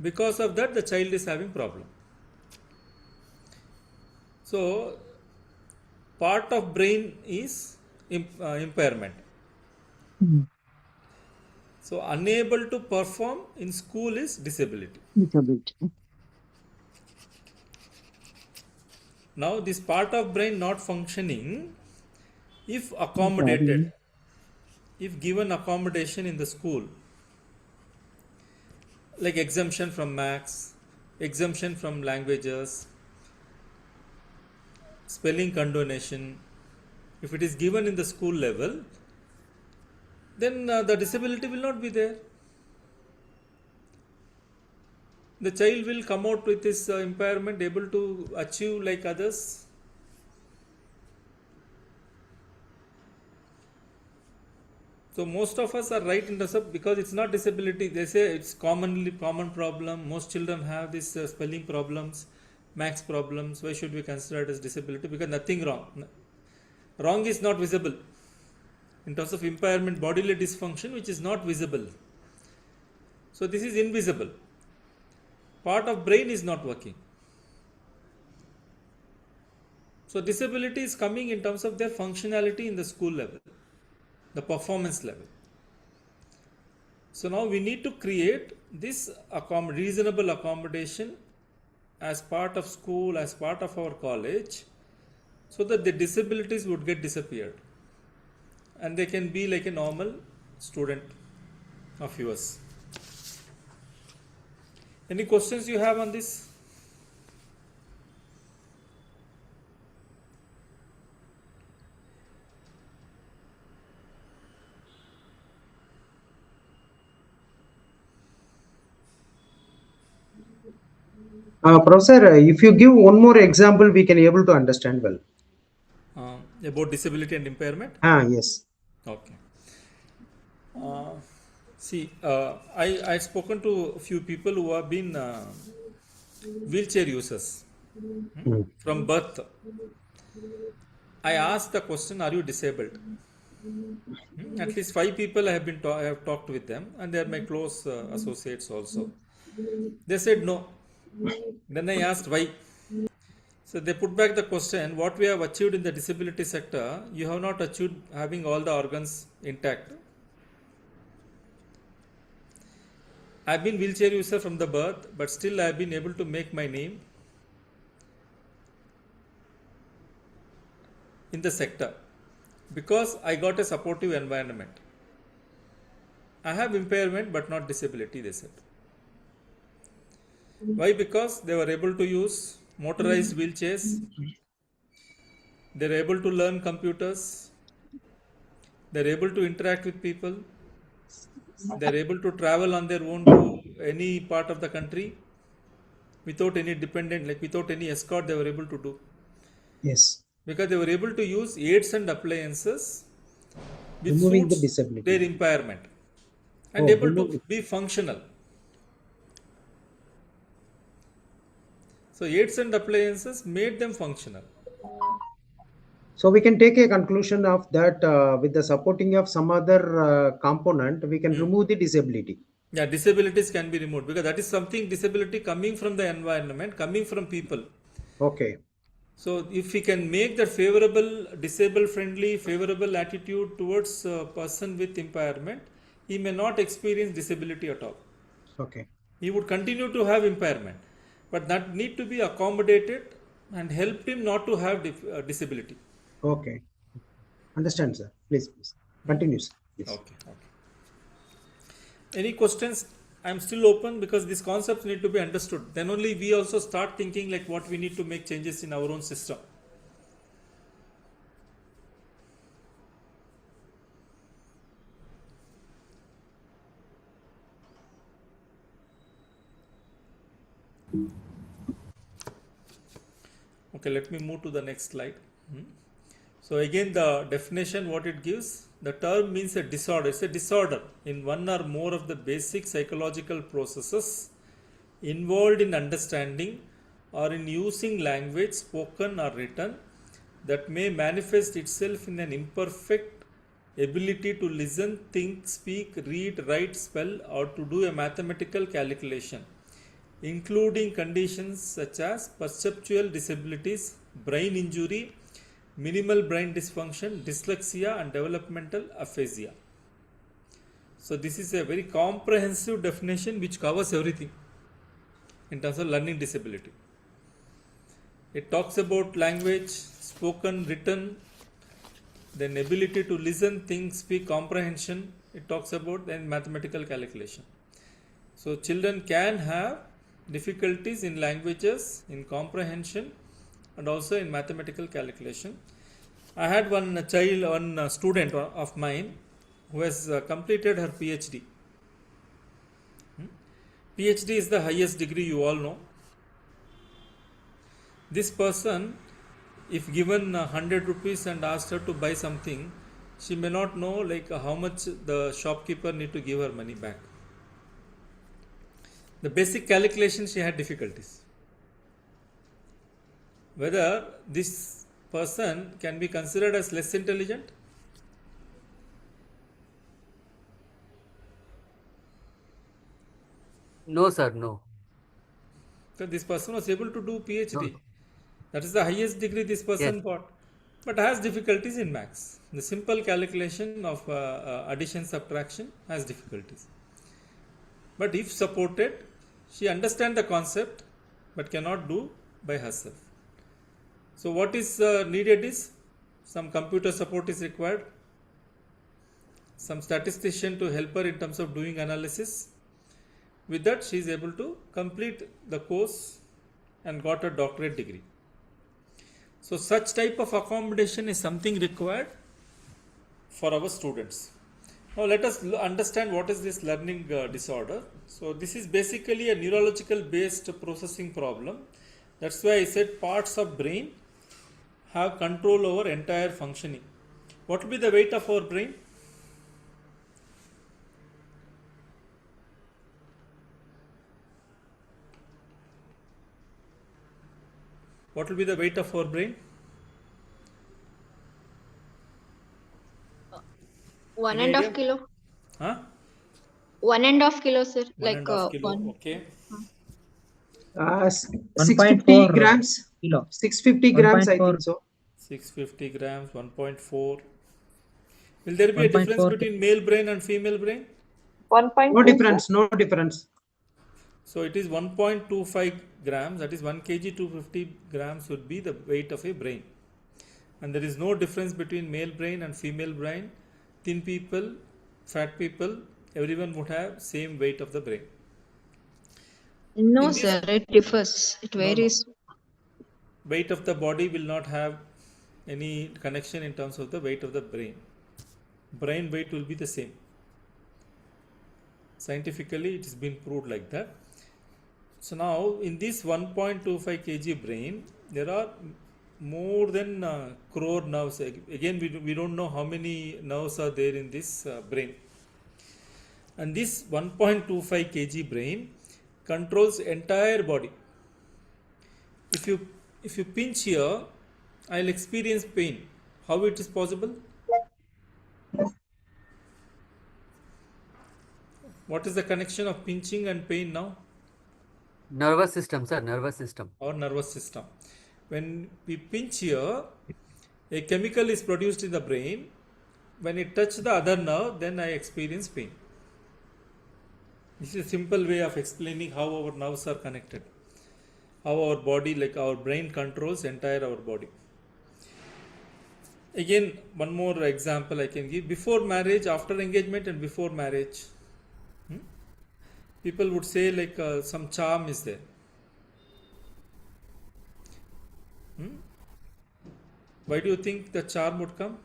[SPEAKER 1] Because of that, the child is having problem. So part of brain is impairment. So unable to perform in school is disability. Now this part of brain not functioning, if accommodated, if given accommodation in the school, like exemption from maths, exemption from languages, spelling condonation, if it is given in the school level, then the disability will not be there. The child will come out with this impairment, able to achieve like others. So most of us are right in the sub, because it's not disability. They say it's common problem. Most children have this spelling problems, maths problems. Why should we consider it as disability? Because nothing wrong. Wrong is not visible. In terms of impairment, bodily dysfunction, which is not visible. So this is invisible. Part of brain is not working. So disability is coming in terms of their functionality in the school level, the performance level. So now we need to create this reasonable accommodation as part of school, as part of our college, so that the disabilities would get disappeared and they can be like a normal student of yours. Any questions you have on this?
[SPEAKER 10] Professor, if you give one more example, we can able to understand well.
[SPEAKER 1] About disability and impairment?
[SPEAKER 10] Yes.
[SPEAKER 1] Okay. I've spoken to a few people who have been wheelchair users from birth. I asked the question, are you disabled? At least 5 people I have talked with them, and they are my close associates also. They said no. Then I asked why. So they put back the question, what we have achieved in the disability sector, you have not achieved having all the organs intact. I've been wheelchair user from the birth, but still I've been able to make my name in the sector because I got a supportive environment. I have impairment but not disability, they said. Why? Because they were able to use motorized wheelchairs, they're able to learn computers, they're able to interact with people, they're able to travel on their own to any part of the country without any dependent, like without any escort, they were able to do.
[SPEAKER 10] Yes.
[SPEAKER 1] Because they were able to use aids and appliances which
[SPEAKER 10] removing the
[SPEAKER 1] suits
[SPEAKER 10] disability,
[SPEAKER 1] their impairment, and able to be functional. So aids and appliances made them functional.
[SPEAKER 10] So we can take a conclusion of that with the supporting of some other component, we can remove the disability.
[SPEAKER 1] Yeah, disabilities can be removed because that is something, disability coming from the environment, coming from people.
[SPEAKER 10] Okay.
[SPEAKER 1] So if we can make that favorable, disabled friendly, favorable attitude towards a person with impairment, he may not experience disability at all.
[SPEAKER 10] Okay.
[SPEAKER 1] He would continue to have impairment, but that need to be accommodated and helped him not to have disability.
[SPEAKER 10] Okay. Understand, sir. Please continue, sir.
[SPEAKER 1] Okay. Any questions? I'm still open because these concepts need to be understood. Then only we also start thinking like what we need to make changes in our own system. Okay, let me move to the next slide. So again, the definition, what it gives, the term means a disorder. It's a disorder in one or more of the basic psychological processes involved in understanding or in using language, spoken or written, that may manifest itself in an imperfect ability to listen, think, speak, read, write, spell, or to do a mathematical calculation, including conditions such as perceptual disabilities, brain injury, minimal brain dysfunction, dyslexia, and developmental aphasia. So this is a very comprehensive definition which covers everything in terms of learning disability. It talks about language, spoken, written, then ability to listen, think, speak, comprehension. It talks about then mathematical calculation. So children can have difficulties in languages, in comprehension, and also in mathematical calculation. I had one student of mine who has completed her PhD. PhD is the highest degree, you all know. This person, if given 100 rupees and asked her to buy something, she may not know like how much the shopkeeper need to give her money back. The basic calculation, she had difficulties. Whether this person can be considered as less intelligent?
[SPEAKER 2] No, sir, no.
[SPEAKER 1] So this person was able to do PhD. That is the highest degree this person
[SPEAKER 2] Yes.
[SPEAKER 1] got, but has difficulties in maths. The simple calculation of addition, subtraction has difficulties. But if supported, she understands the concept but cannot do by herself. So what is needed is some computer support is required, some statistician to help her in terms of doing analysis. With that, she is able to complete the course and got a doctorate degree. So such type of accommodation is something required for our students. Now let us understand what is this learning disorder. So this is basically a neurological based processing problem. That's why I said parts of brain have control over entire functioning. What will be the weight of our brain? What will be the weight of our brain?
[SPEAKER 5] 1.5 kilo.
[SPEAKER 1] Huh?
[SPEAKER 5] 1.5 kilo, sir.
[SPEAKER 1] 1.5 kilo. Okay.
[SPEAKER 10] 650 grams.
[SPEAKER 7] Kilo.
[SPEAKER 10] 650 grams, I
[SPEAKER 7] 1.4.
[SPEAKER 10] think so.
[SPEAKER 1] 650 grams, 1.4. Will there be a difference
[SPEAKER 7] 1.4.
[SPEAKER 1] between male brain and female brain?
[SPEAKER 9] 1.2.
[SPEAKER 10] No difference, no difference.
[SPEAKER 1] So it is 1.25 grams, that is 1 kg 250 grams would be the weight of a brain. And there is no difference between male brain and female brain. Thin people, fat people, everyone would have same weight of the brain.
[SPEAKER 6] No,
[SPEAKER 1] In this-
[SPEAKER 6] sir, it differs. It
[SPEAKER 1] No, no.
[SPEAKER 6] varies.
[SPEAKER 1] Weight of the body will not have any connection in terms of the weight of the brain. Brain weight will be the same. Scientifically, it has been proved like that. So now, in this 1.25 kg brain, there are more than crore nerves. Again, we don't know how many nerves are there in this brain. And this 1.25 kg brain controls entire body. If you pinch here, I'll experience pain. How it is possible? What is the connection of pinching and pain now?
[SPEAKER 2] Nervous system, sir, nervous system.
[SPEAKER 1] Or nervous system. When we pinch here, a chemical is produced in the brain. When it touches the other nerve, then I experience pain. This is a simple way of explaining how our nerves are connected. How our body, like our brain, controls entire our body. Again, one more example I can give. Before marriage, after engagement, and before marriage, people would say like some charm is there. Why do you think the charm would come?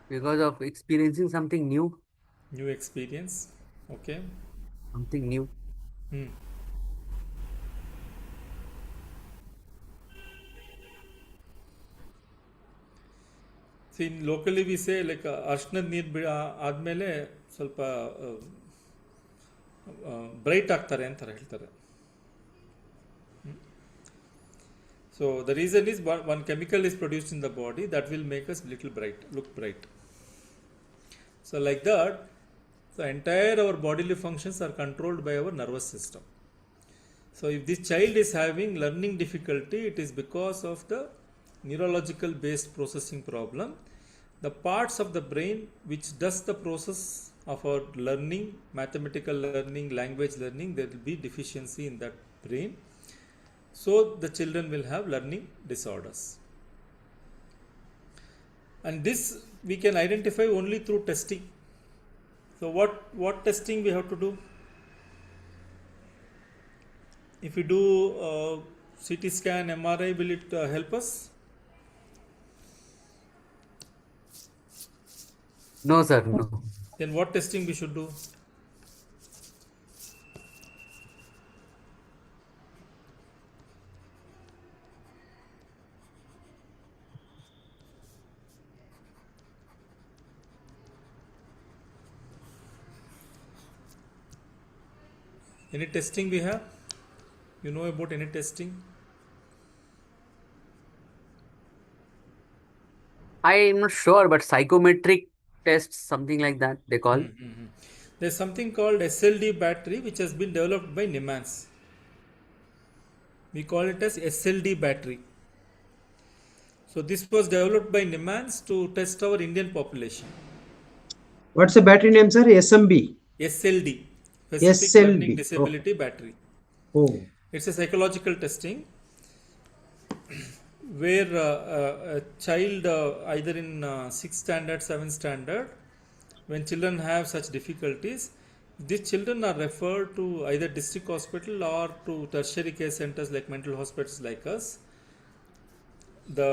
[SPEAKER 2] Because of experiencing something new,
[SPEAKER 1] New experience. Okay.
[SPEAKER 2] something new.
[SPEAKER 1] See, in locally we say like ಅರ್ಶನದ ನೀರು ಆದಮೇಲೆ ಸ್ವಲ್ಪ bright ಆಗ್ತಾರೆ ಅಂತ ಹೇಳ್ತಾರೆ. So the reason is one chemical is produced in the body that will make us little bright, look bright. So like that, the entire our bodily functions are controlled by our nervous system. So if this child is having learning difficulty, it is because of the neurological based processing problem. The parts of the brain which does the process of our learning, mathematical learning, language learning, there will be deficiency in that brain. So the children will have learning disorders. And this we can identify only through testing. So what testing we have to do? If we do CT scan, MRI, will it help us?
[SPEAKER 2] No, sir, no.
[SPEAKER 1] Then what testing we should do? Any testing we have? You know about any testing?
[SPEAKER 2] I am not sure, but psychometric tests, something like that, they call.
[SPEAKER 1] There's something called SLD battery which has been developed by Nimans. We call it as SLD battery. So this was developed by Nimans to test our Indian population.
[SPEAKER 10] What's the battery name, sir? SMB.
[SPEAKER 1] SLD. Specific
[SPEAKER 10] SLD.
[SPEAKER 1] Learning Disability Battery.
[SPEAKER 10] Oh.
[SPEAKER 1] It's a psychological testing where a child either in 6th standard, 7th standard, when children have such difficulties, these children are referred to either district hospital or to tertiary care centers like mental hospitals like us. The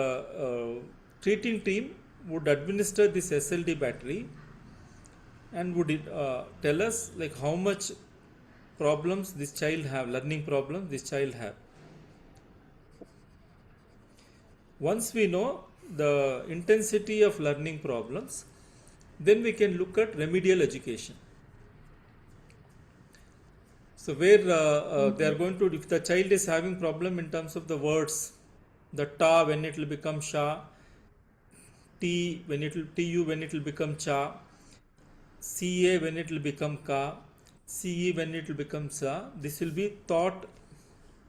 [SPEAKER 1] treating team would administer this SLD battery and would tell us like how much problems this child have, learning problems this child have. Once we know the intensity of learning problems, then we can look at remedial education. So where they are going to, if the child is having problem in terms of the words, the ta when it will become sha, t when it will tu when it will become cha, ca when it will become ka, ce when it will become sa, this will be taught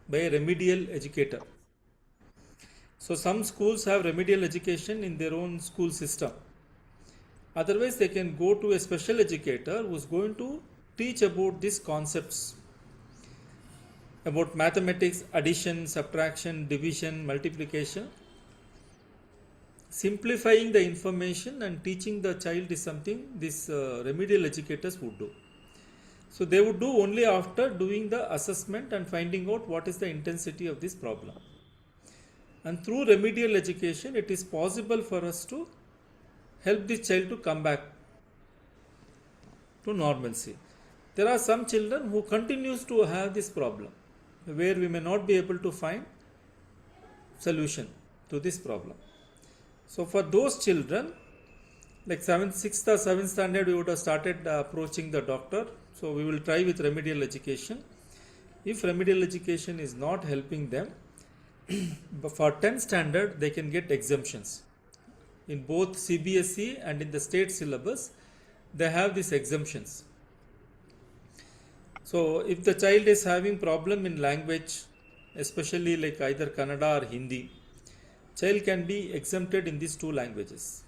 [SPEAKER 1] by a remedial educator. So some schools have remedial education in their own school system. Otherwise they can go to a special educator who is going to teach about these concepts, about mathematics, addition, subtraction, division, multiplication. Simplifying the information and teaching the child is something these remedial educators would do. So they would do only after doing the assessment and finding out what is the intensity of this problem. And through remedial education, it is possible for us to help this child to come back to normalcy. There are some children who continues to have this problem, where we may not be able to find solution to this problem. So for those children, like 6th or 7th standard, we would have started approaching the doctor. So we will try with remedial education. If remedial education is not helping them, but for 10th standard, they can get exemptions. In both CBSE and in the state syllabus, they have these exemptions. So if the child is having problem in language, especially like either Kannada or Hindi, child can be exempted in these two languages.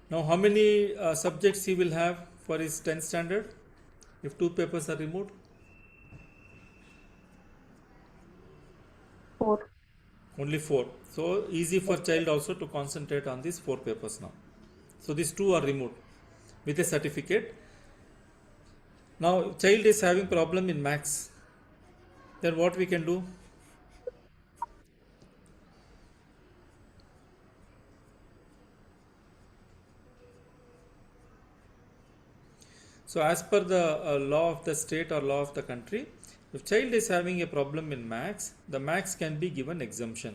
[SPEAKER 1] Now how many subjects he will have for his 10th standard if two papers are removed?
[SPEAKER 9] 4.
[SPEAKER 1] Only 4. So easy for child also to concentrate on these 4 papers now. So these 2 are removed with a certificate. Now child is having problem in maths. Then what we can do? So as per the law of the state or law of the country, if child is having a problem in maths, the maths can be given exemption.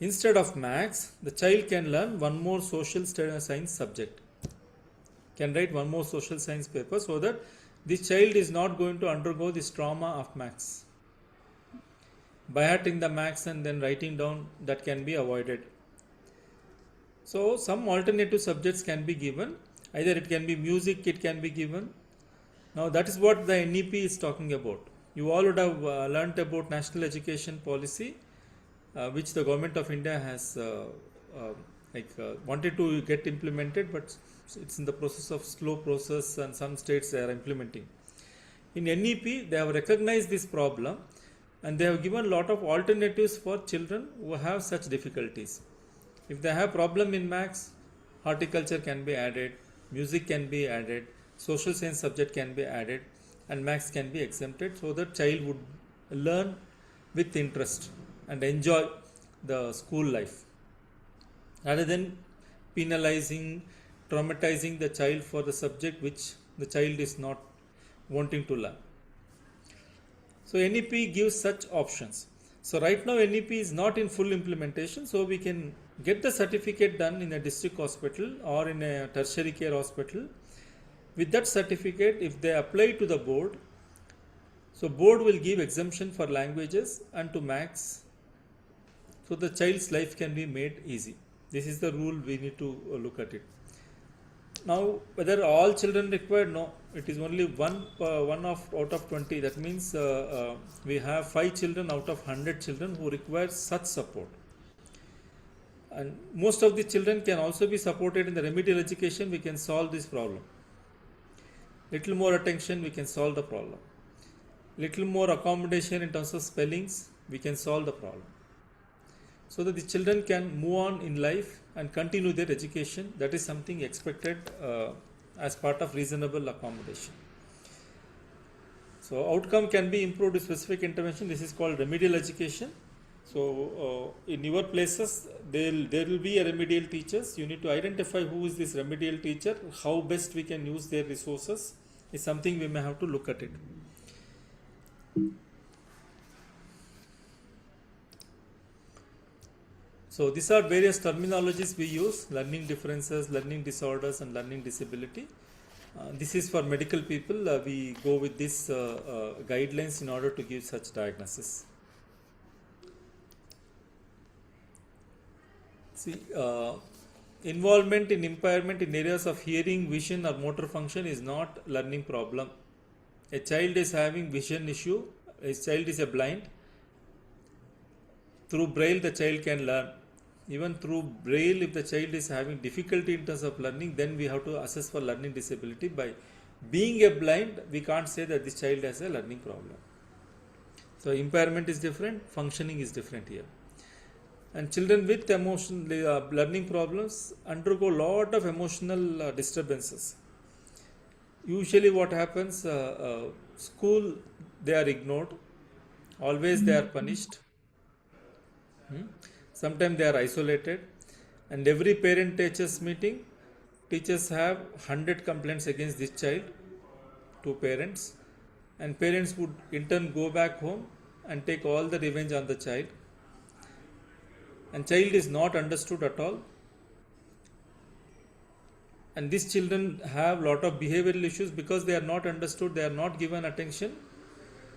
[SPEAKER 1] Instead of maths, the child can learn one more social science subject. Can write one more social science paper so that this child is not going to undergo this trauma of maths. By hearting the maths and then writing down, that can be avoided. So some alternative subjects can be given. Either it can be music, it can be given. Now that is what the NEP is talking about. You all would have learnt about National Education Policy, which the government of India has wanted to get implemented, but it's in the process of slow process, and some states they are implementing. In NEP, they have recognized this problem, and they have given a lot of alternatives for children who have such difficulties. If they have problem in maths, horticulture can be added, music can be added, social science subject can be added, and maths can be exempted, so that child would learn with interest and enjoy the school life, rather than penalizing, traumatizing the child for the subject which the child is not wanting to learn. So NEP gives such options. So right now NEP is not in full implementation, so we can get the certificate done in a district hospital or in a tertiary care hospital. With that certificate, if they apply to the board, so board will give exemption for languages and to maths, so the child's life can be made easy. This is the rule, we need to look at it. Now whether all children require, no, it is only one out of 20. That means we have 5 children out of 100 children who require such support. And most of the children can also be supported in the remedial education. We can solve this problem. Little more attention, we can solve the problem. Little more accommodation in terms of spellings, we can solve the problem. So that the children can move on in life and continue their education. That is something expected as part of reasonable accommodation. So outcome can be improved with specific intervention. This is called remedial education. So in your places, there will be a remedial teachers. You need to identify who is this remedial teacher, how best we can use their resources is something we may have to look at it. So these are various terminologies we use: learning differences, learning disorders, and learning disability. This is for medical people. We go with these guidelines in order to give such diagnosis. See, involvement in impairment in areas of hearing, vision, or motor function is not learning problem. A child is having vision issue. A child is a blind. Through Braille, the child can learn. Even through Braille, if the child is having difficulty in terms of learning, then we have to assess for learning disability. By being a blind, we can't say that this child has a learning problem. So impairment is different, functioning is different here. And children with learning problems undergo a lot of emotional disturbances. Usually what happens, school, they are ignored, always they are punished. Sometimes they are isolated, and every parent teachers meeting, teachers have 100 complaints against this child to parents, and parents would in turn go back home and take all the revenge on the child, and child is not understood at all. And these children have lot of behavioral issues because they are not understood, they are not given attention.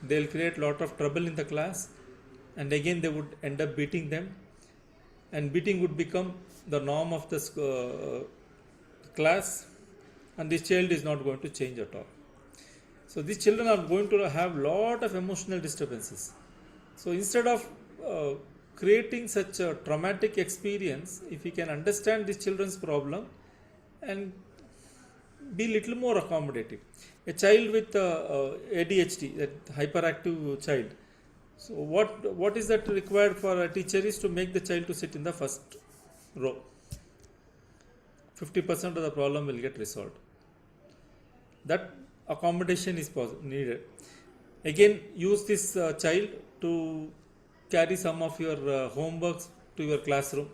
[SPEAKER 1] They will create lot of trouble in the class, and again they would end up beating them, and beating would become the norm of the class, and this child is not going to change at all. So these children are going to have lot of emotional disturbances. So instead of creating such a traumatic experience, if we can understand this children's problem and be little more accommodative. A child with ADHD, that hyperactive child, So what is that required for a teacher is to make the child to sit in the first row. 50% of the problem will get resolved. That accommodation is needed. Again, use this child to carry some of your homeworks to your classroom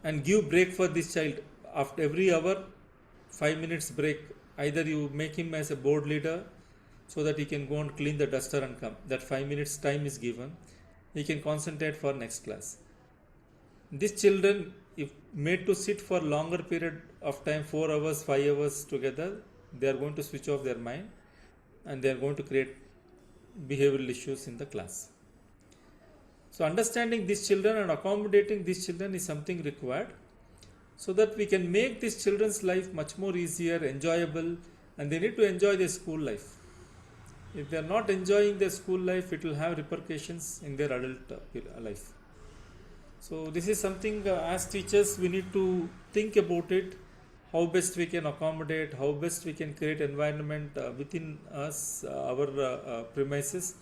[SPEAKER 1] and give break for this child. After every hour, 5 minutes break. Either you make him as a board leader so that he can go and clean the duster and come. That 5 minutes time is given. He can concentrate for next class. These children, if made to sit for longer period of time, 4 hours, 5 hours together, they are going to switch off their mind and they are going to create behavioral issues in the class. So understanding these children and accommodating these children is something required so that we can make these children's life much more easier, enjoyable, and they need to enjoy their school life. If they are not enjoying their school life, it will have repercussions in their adult life. So this is something as teachers we need to think about it, how best we can accommodate, how best we can create environment within us, our premises,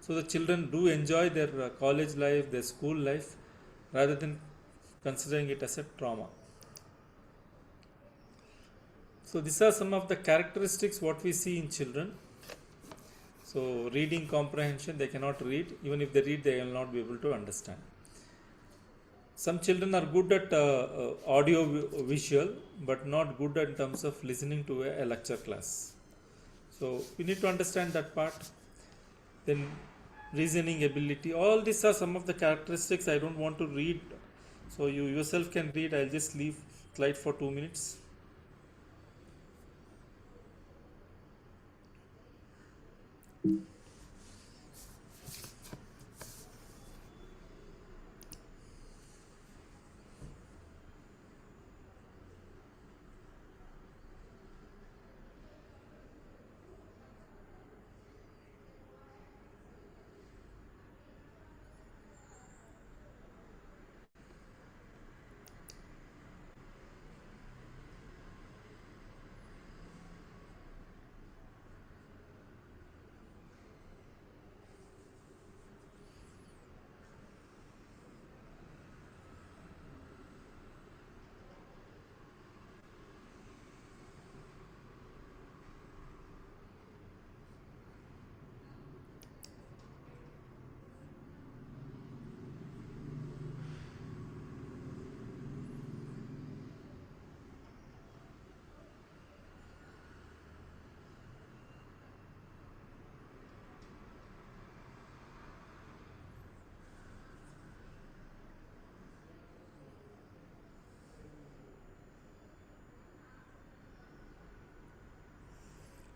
[SPEAKER 1] so the children do enjoy their college life, their school life, rather than considering it as a trauma. So these are some of the characteristics what we see in children. So reading comprehension, they cannot read. Even if they read, they will not be able to understand. Some children are good at audio visual, but not good in terms of listening to a lecture class. So we need to understand that part. Then reasoning ability, all these are some of the characteristics. I don't want to read, so you yourself can read. I'll just leave slide for 2 minutes.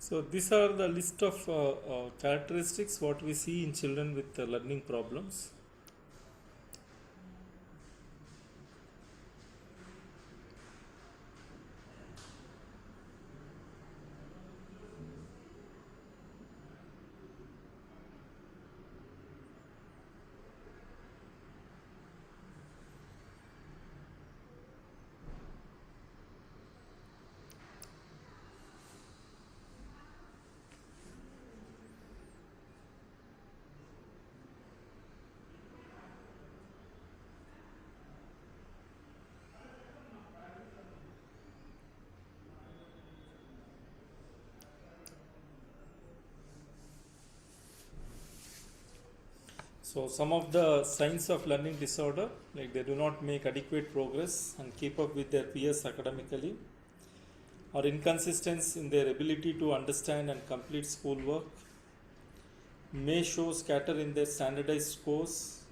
[SPEAKER 1] So these are the list of characteristics what we see in children with learning problems. So some of the signs of learning disorder, like they do not make adequate progress and keep up with their peers academically, or inconsistency in their ability to understand and complete schoolwork, may show scatter in their standardized scores,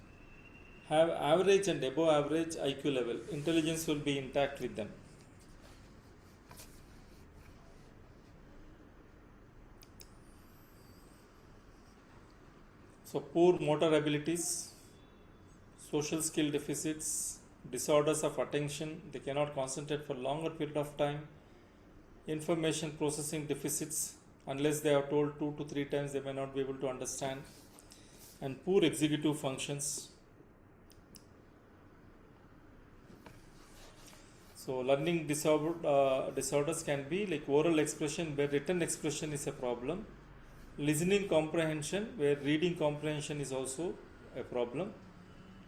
[SPEAKER 1] have average and above average IQ level. Intelligence will be intact with them. So poor motor abilities, social skill deficits, disorders of attention, they cannot concentrate for longer period of time, information processing deficits, unless they are told 2 to 3 times they may not be able to understand, and poor executive functions. So learning disorders can be like oral expression, where written expression is a problem. listening comprehension, where reading comprehension is also a problem.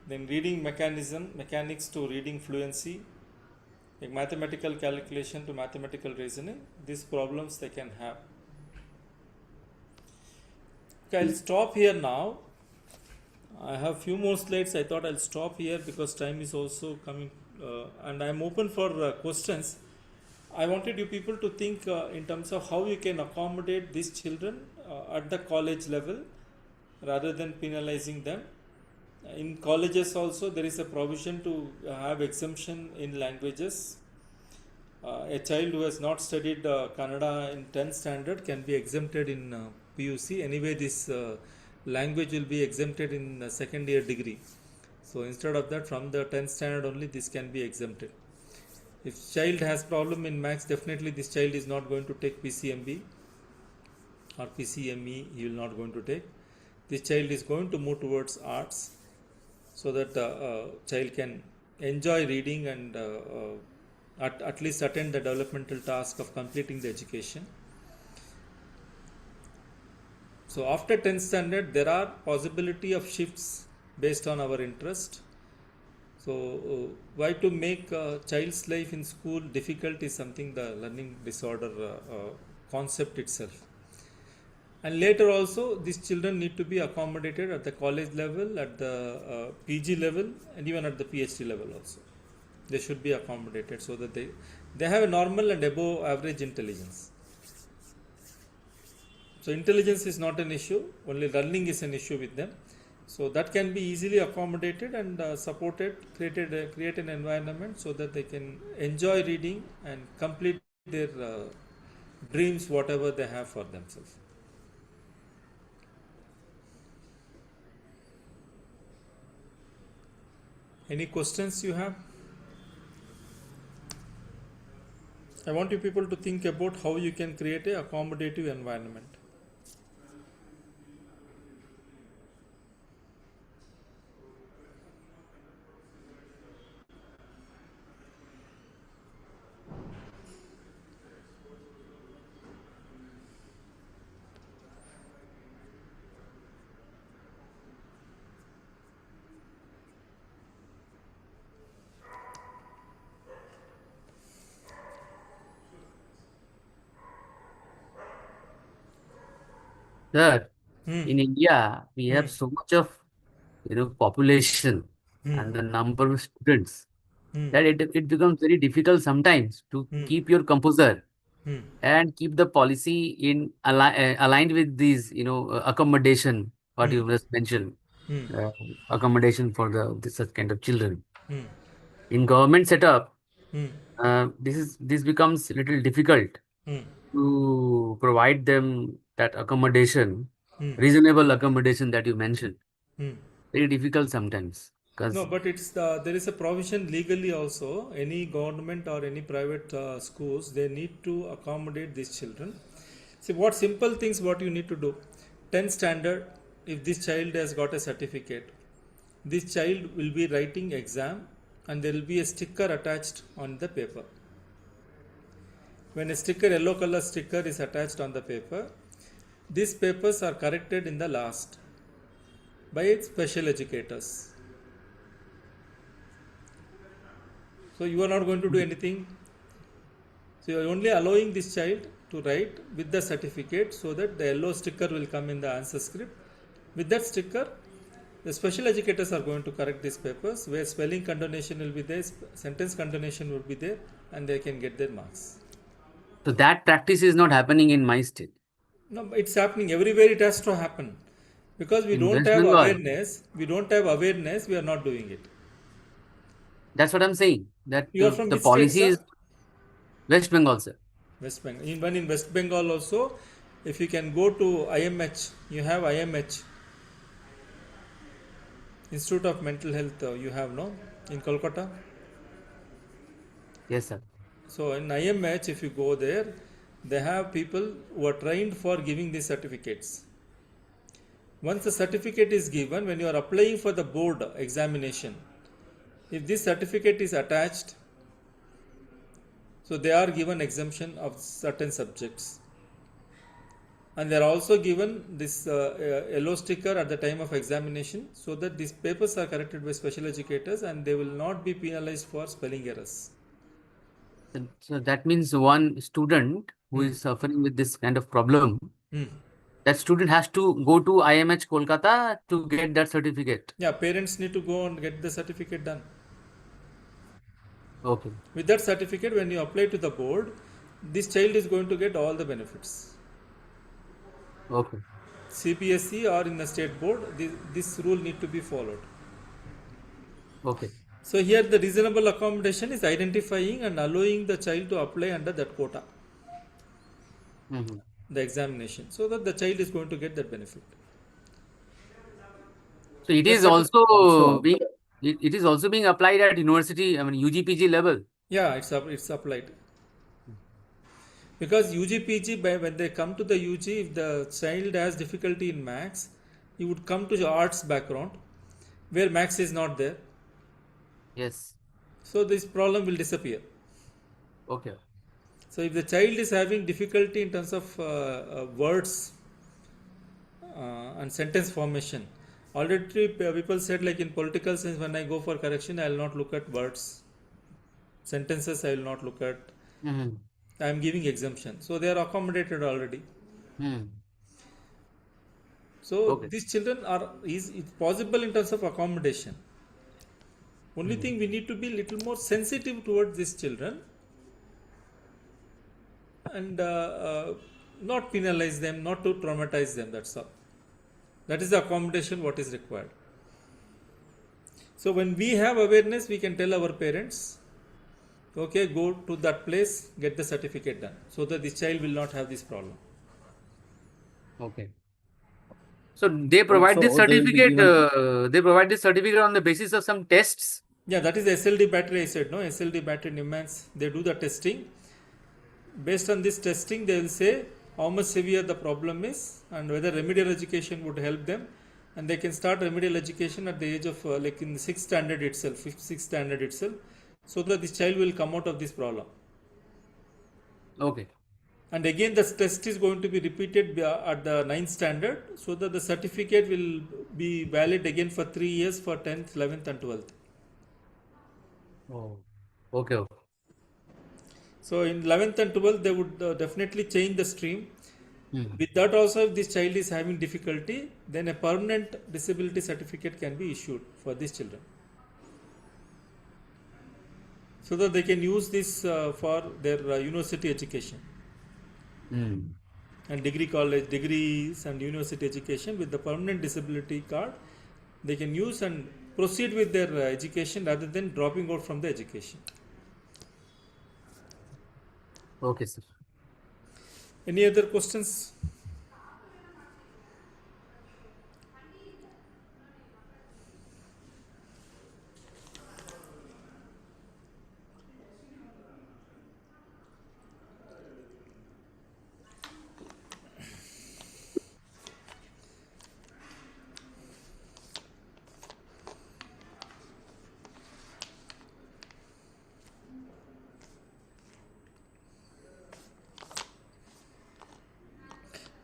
[SPEAKER 1] Then reading mechanics to reading fluency, like mathematical calculation to mathematical reasoning. These problems they can have. Okay, I'll stop here now. I have few more slides. I thought I'll stop here because time is also coming, and I'm open for questions. I wanted you people to think in terms of how you can accommodate these children at the college level rather than penalizing them. In colleges also there is a provision to have exemption in languages. A child who has not studied Kannada in 10th standard can be exempted in PUC. Anyway, this language will be exempted in the second year degree. So instead of that, from the 10th standard only, this can be exempted. If child has problem in maths, definitely this child is not going to take PCMB or PCME. He will not going to take. This child is going to move towards arts, so that child can enjoy reading and at least attend the developmental task of completing the education. So after 10th standard, there are possibility of shifts based on our interest. So why to make a child's life in school difficult is something the learning disorder concept itself. And later also, these children need to be accommodated at the college level, at the PG level, and even at the PhD level also. They should be accommodated so that they have a normal and above average intelligence. So intelligence is not an issue, only learning is an issue with them. So that can be easily accommodated and supported, create an environment so that they can enjoy reading and complete their dreams, whatever they have for themselves. Any questions you have? I want you people to think about how you can create a accommodative environment.
[SPEAKER 2] Sir, in India, we have so much of population and the number of students that it becomes very difficult sometimes to keep your composure and keep the policy in aligned with these accommodation what you just mentioned, accommodation for this such kind of children. In government setup, this becomes a little difficult to provide them that accommodation, reasonable accommodation that you mentioned. Very difficult sometimes.
[SPEAKER 1] No, but there is a provision legally also. Any government or any private schools, they need to accommodate these children. See, what simple things what you need to do. 10th standard, if this child has got a certificate, this child will be writing exam and there will be a sticker attached on the paper. When a sticker, yellow color sticker is attached on the paper, these papers are corrected in the last by special educators. So you are not going to do anything. So you are only allowing this child to write with the certificate so that the yellow sticker will come in the answer script. With that sticker, the special educators are going to correct these papers where spelling contonation will be there, sentence contonation will be there, and they can get their marks.
[SPEAKER 2] So that practice is not happening in my state.
[SPEAKER 1] No, it's happening everywhere. It has to happen because we don't
[SPEAKER 2] West
[SPEAKER 1] have
[SPEAKER 2] Bengal.
[SPEAKER 1] awareness. We don't have awareness. We are not doing it.
[SPEAKER 2] That's what I'm saying. That
[SPEAKER 1] You are from
[SPEAKER 2] the
[SPEAKER 1] which state,
[SPEAKER 2] policy
[SPEAKER 1] sir?
[SPEAKER 2] is West Bengal, sir.
[SPEAKER 1] West Bengal. Even in West Bengal also, if you can go to IMH, you have IMH, Institute of Mental Health. You have no in Kolkata.
[SPEAKER 2] Yes, sir.
[SPEAKER 1] So in IMH, if you go there, they have people who are trained for giving these certificates. Once the certificate is given, when you are applying for the board examination, if this certificate is attached, so they are given exemption of certain subjects. And they are also given this yellow sticker at the time of examination, so that these papers are corrected by special educators and they will not be penalized for spelling errors.
[SPEAKER 2] So that means one student who is suffering with this kind of problem, that student has to go to IMH Kolkata to get that certificate.
[SPEAKER 1] Yeah, parents need to go and get the certificate done.
[SPEAKER 2] Okay.
[SPEAKER 1] With that certificate, when you apply to the board, this child is going to get all the benefits.
[SPEAKER 2] Okay.
[SPEAKER 1] CBSE or in the state board, this rule need to be followed.
[SPEAKER 2] Okay.
[SPEAKER 1] So here the reasonable accommodation is identifying and allowing the child to apply under that quota, the examination, so that the child is going to get that benefit.
[SPEAKER 2] So it is also being it is also being applied at university, I mean UGPG level.
[SPEAKER 1] Yeah, it's applied. Because UGPG, when they come to the UG, if the child has difficulty in maths, he would come to the arts background, where maths is not there.
[SPEAKER 2] Yes.
[SPEAKER 1] So this problem will disappear.
[SPEAKER 2] Okay.
[SPEAKER 1] So if the child is having difficulty in terms of words and sentence formation, already people said, like in political science, when I go for correction, I will not look at words. Sentences I will not look at. I am giving exemption. So they are accommodated already. So these children is possible in terms of accommodation. Only thing, we need to be little more sensitive towards these children and not penalize them, not to traumatize them. That's all. That is the accommodation what is required. So when we have awareness, we can tell our parents, okay, go to that place, get the certificate done, so that this child will not have this problem.
[SPEAKER 2] Okay. So they provide this certificate. They provide this certificate on the basis of some tests.
[SPEAKER 1] Yeah, that is the SLD battery. I said no. SLD battery NIMANS. They do the testing. Based on this testing, they will say how much severe the problem is and whether remedial education would help them, and they can start remedial education at the age of like in the 6th standard itself, 5th, 6th standard itself, so that this child will come out of this problem.
[SPEAKER 2] Okay.
[SPEAKER 1] And again, the test is going to be repeated at the 9th standard, so that the certificate will be valid again for 3 years for 10th, 11th and 12th.
[SPEAKER 2] Oh, okay.
[SPEAKER 1] So in 11th and 12th, they would definitely change the stream. With that also, if this child is having difficulty, then a permanent disability certificate can be issued for these children, so that they can use this for their university education and degrees and university education. With the permanent disability card, they can use and proceed with their education rather than dropping out from the education.
[SPEAKER 2] Okay, sir.
[SPEAKER 1] Any other questions?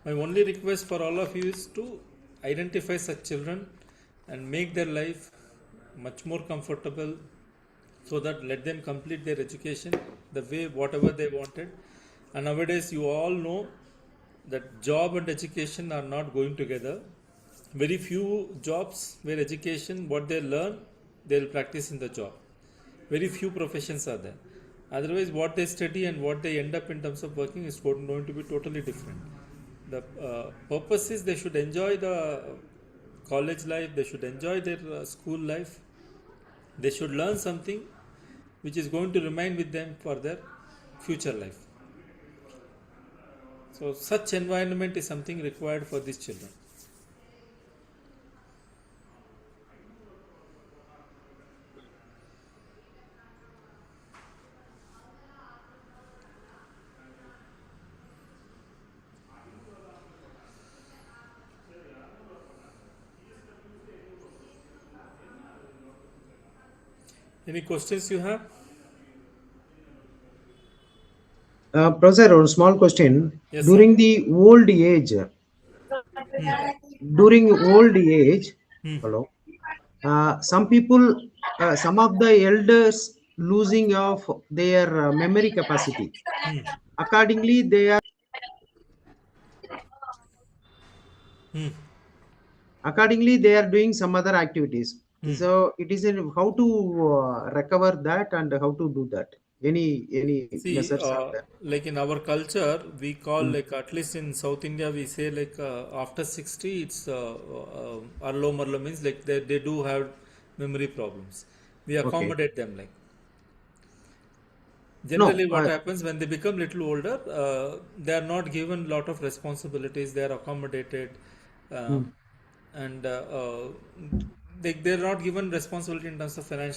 [SPEAKER 1] My only request for all of you is to identify such children and make their life much more comfortable, so that let them complete their education the way whatever they wanted. And nowadays you all know that job and education are not going together. Very few jobs where education, what they learn, they will practice in the job. Very few professions are there. Otherwise, what they study and what they end up in terms of working is going to be totally different. The purpose is they should enjoy the college life, they should enjoy their school life, they should learn something which is going to remain with them for their future life. So such environment is something required for these children. Any questions you have?
[SPEAKER 10] Professor, one small question.
[SPEAKER 1] Yes, sir.
[SPEAKER 10] During the old age,
[SPEAKER 1] Hmm.
[SPEAKER 10] hello, some people, some of the elders losing of their memory capacity.
[SPEAKER 1] Hmm.
[SPEAKER 10] Accordingly, they are
[SPEAKER 1] Hmm.
[SPEAKER 10] doing some other activities. So it is in how to recover that and how to do that. Any
[SPEAKER 1] See,
[SPEAKER 10] methods are there?
[SPEAKER 1] like in our culture, we call like at least in South India, we say like after 60, it's arlo marlo means like they do have memory problems. We
[SPEAKER 10] Okay.
[SPEAKER 1] accommodate them like.
[SPEAKER 10] No,
[SPEAKER 1] Generally, what happens when they become little older, they are not given lot of responsibilities. They are accommodated, and they're not given responsibility in terms of financial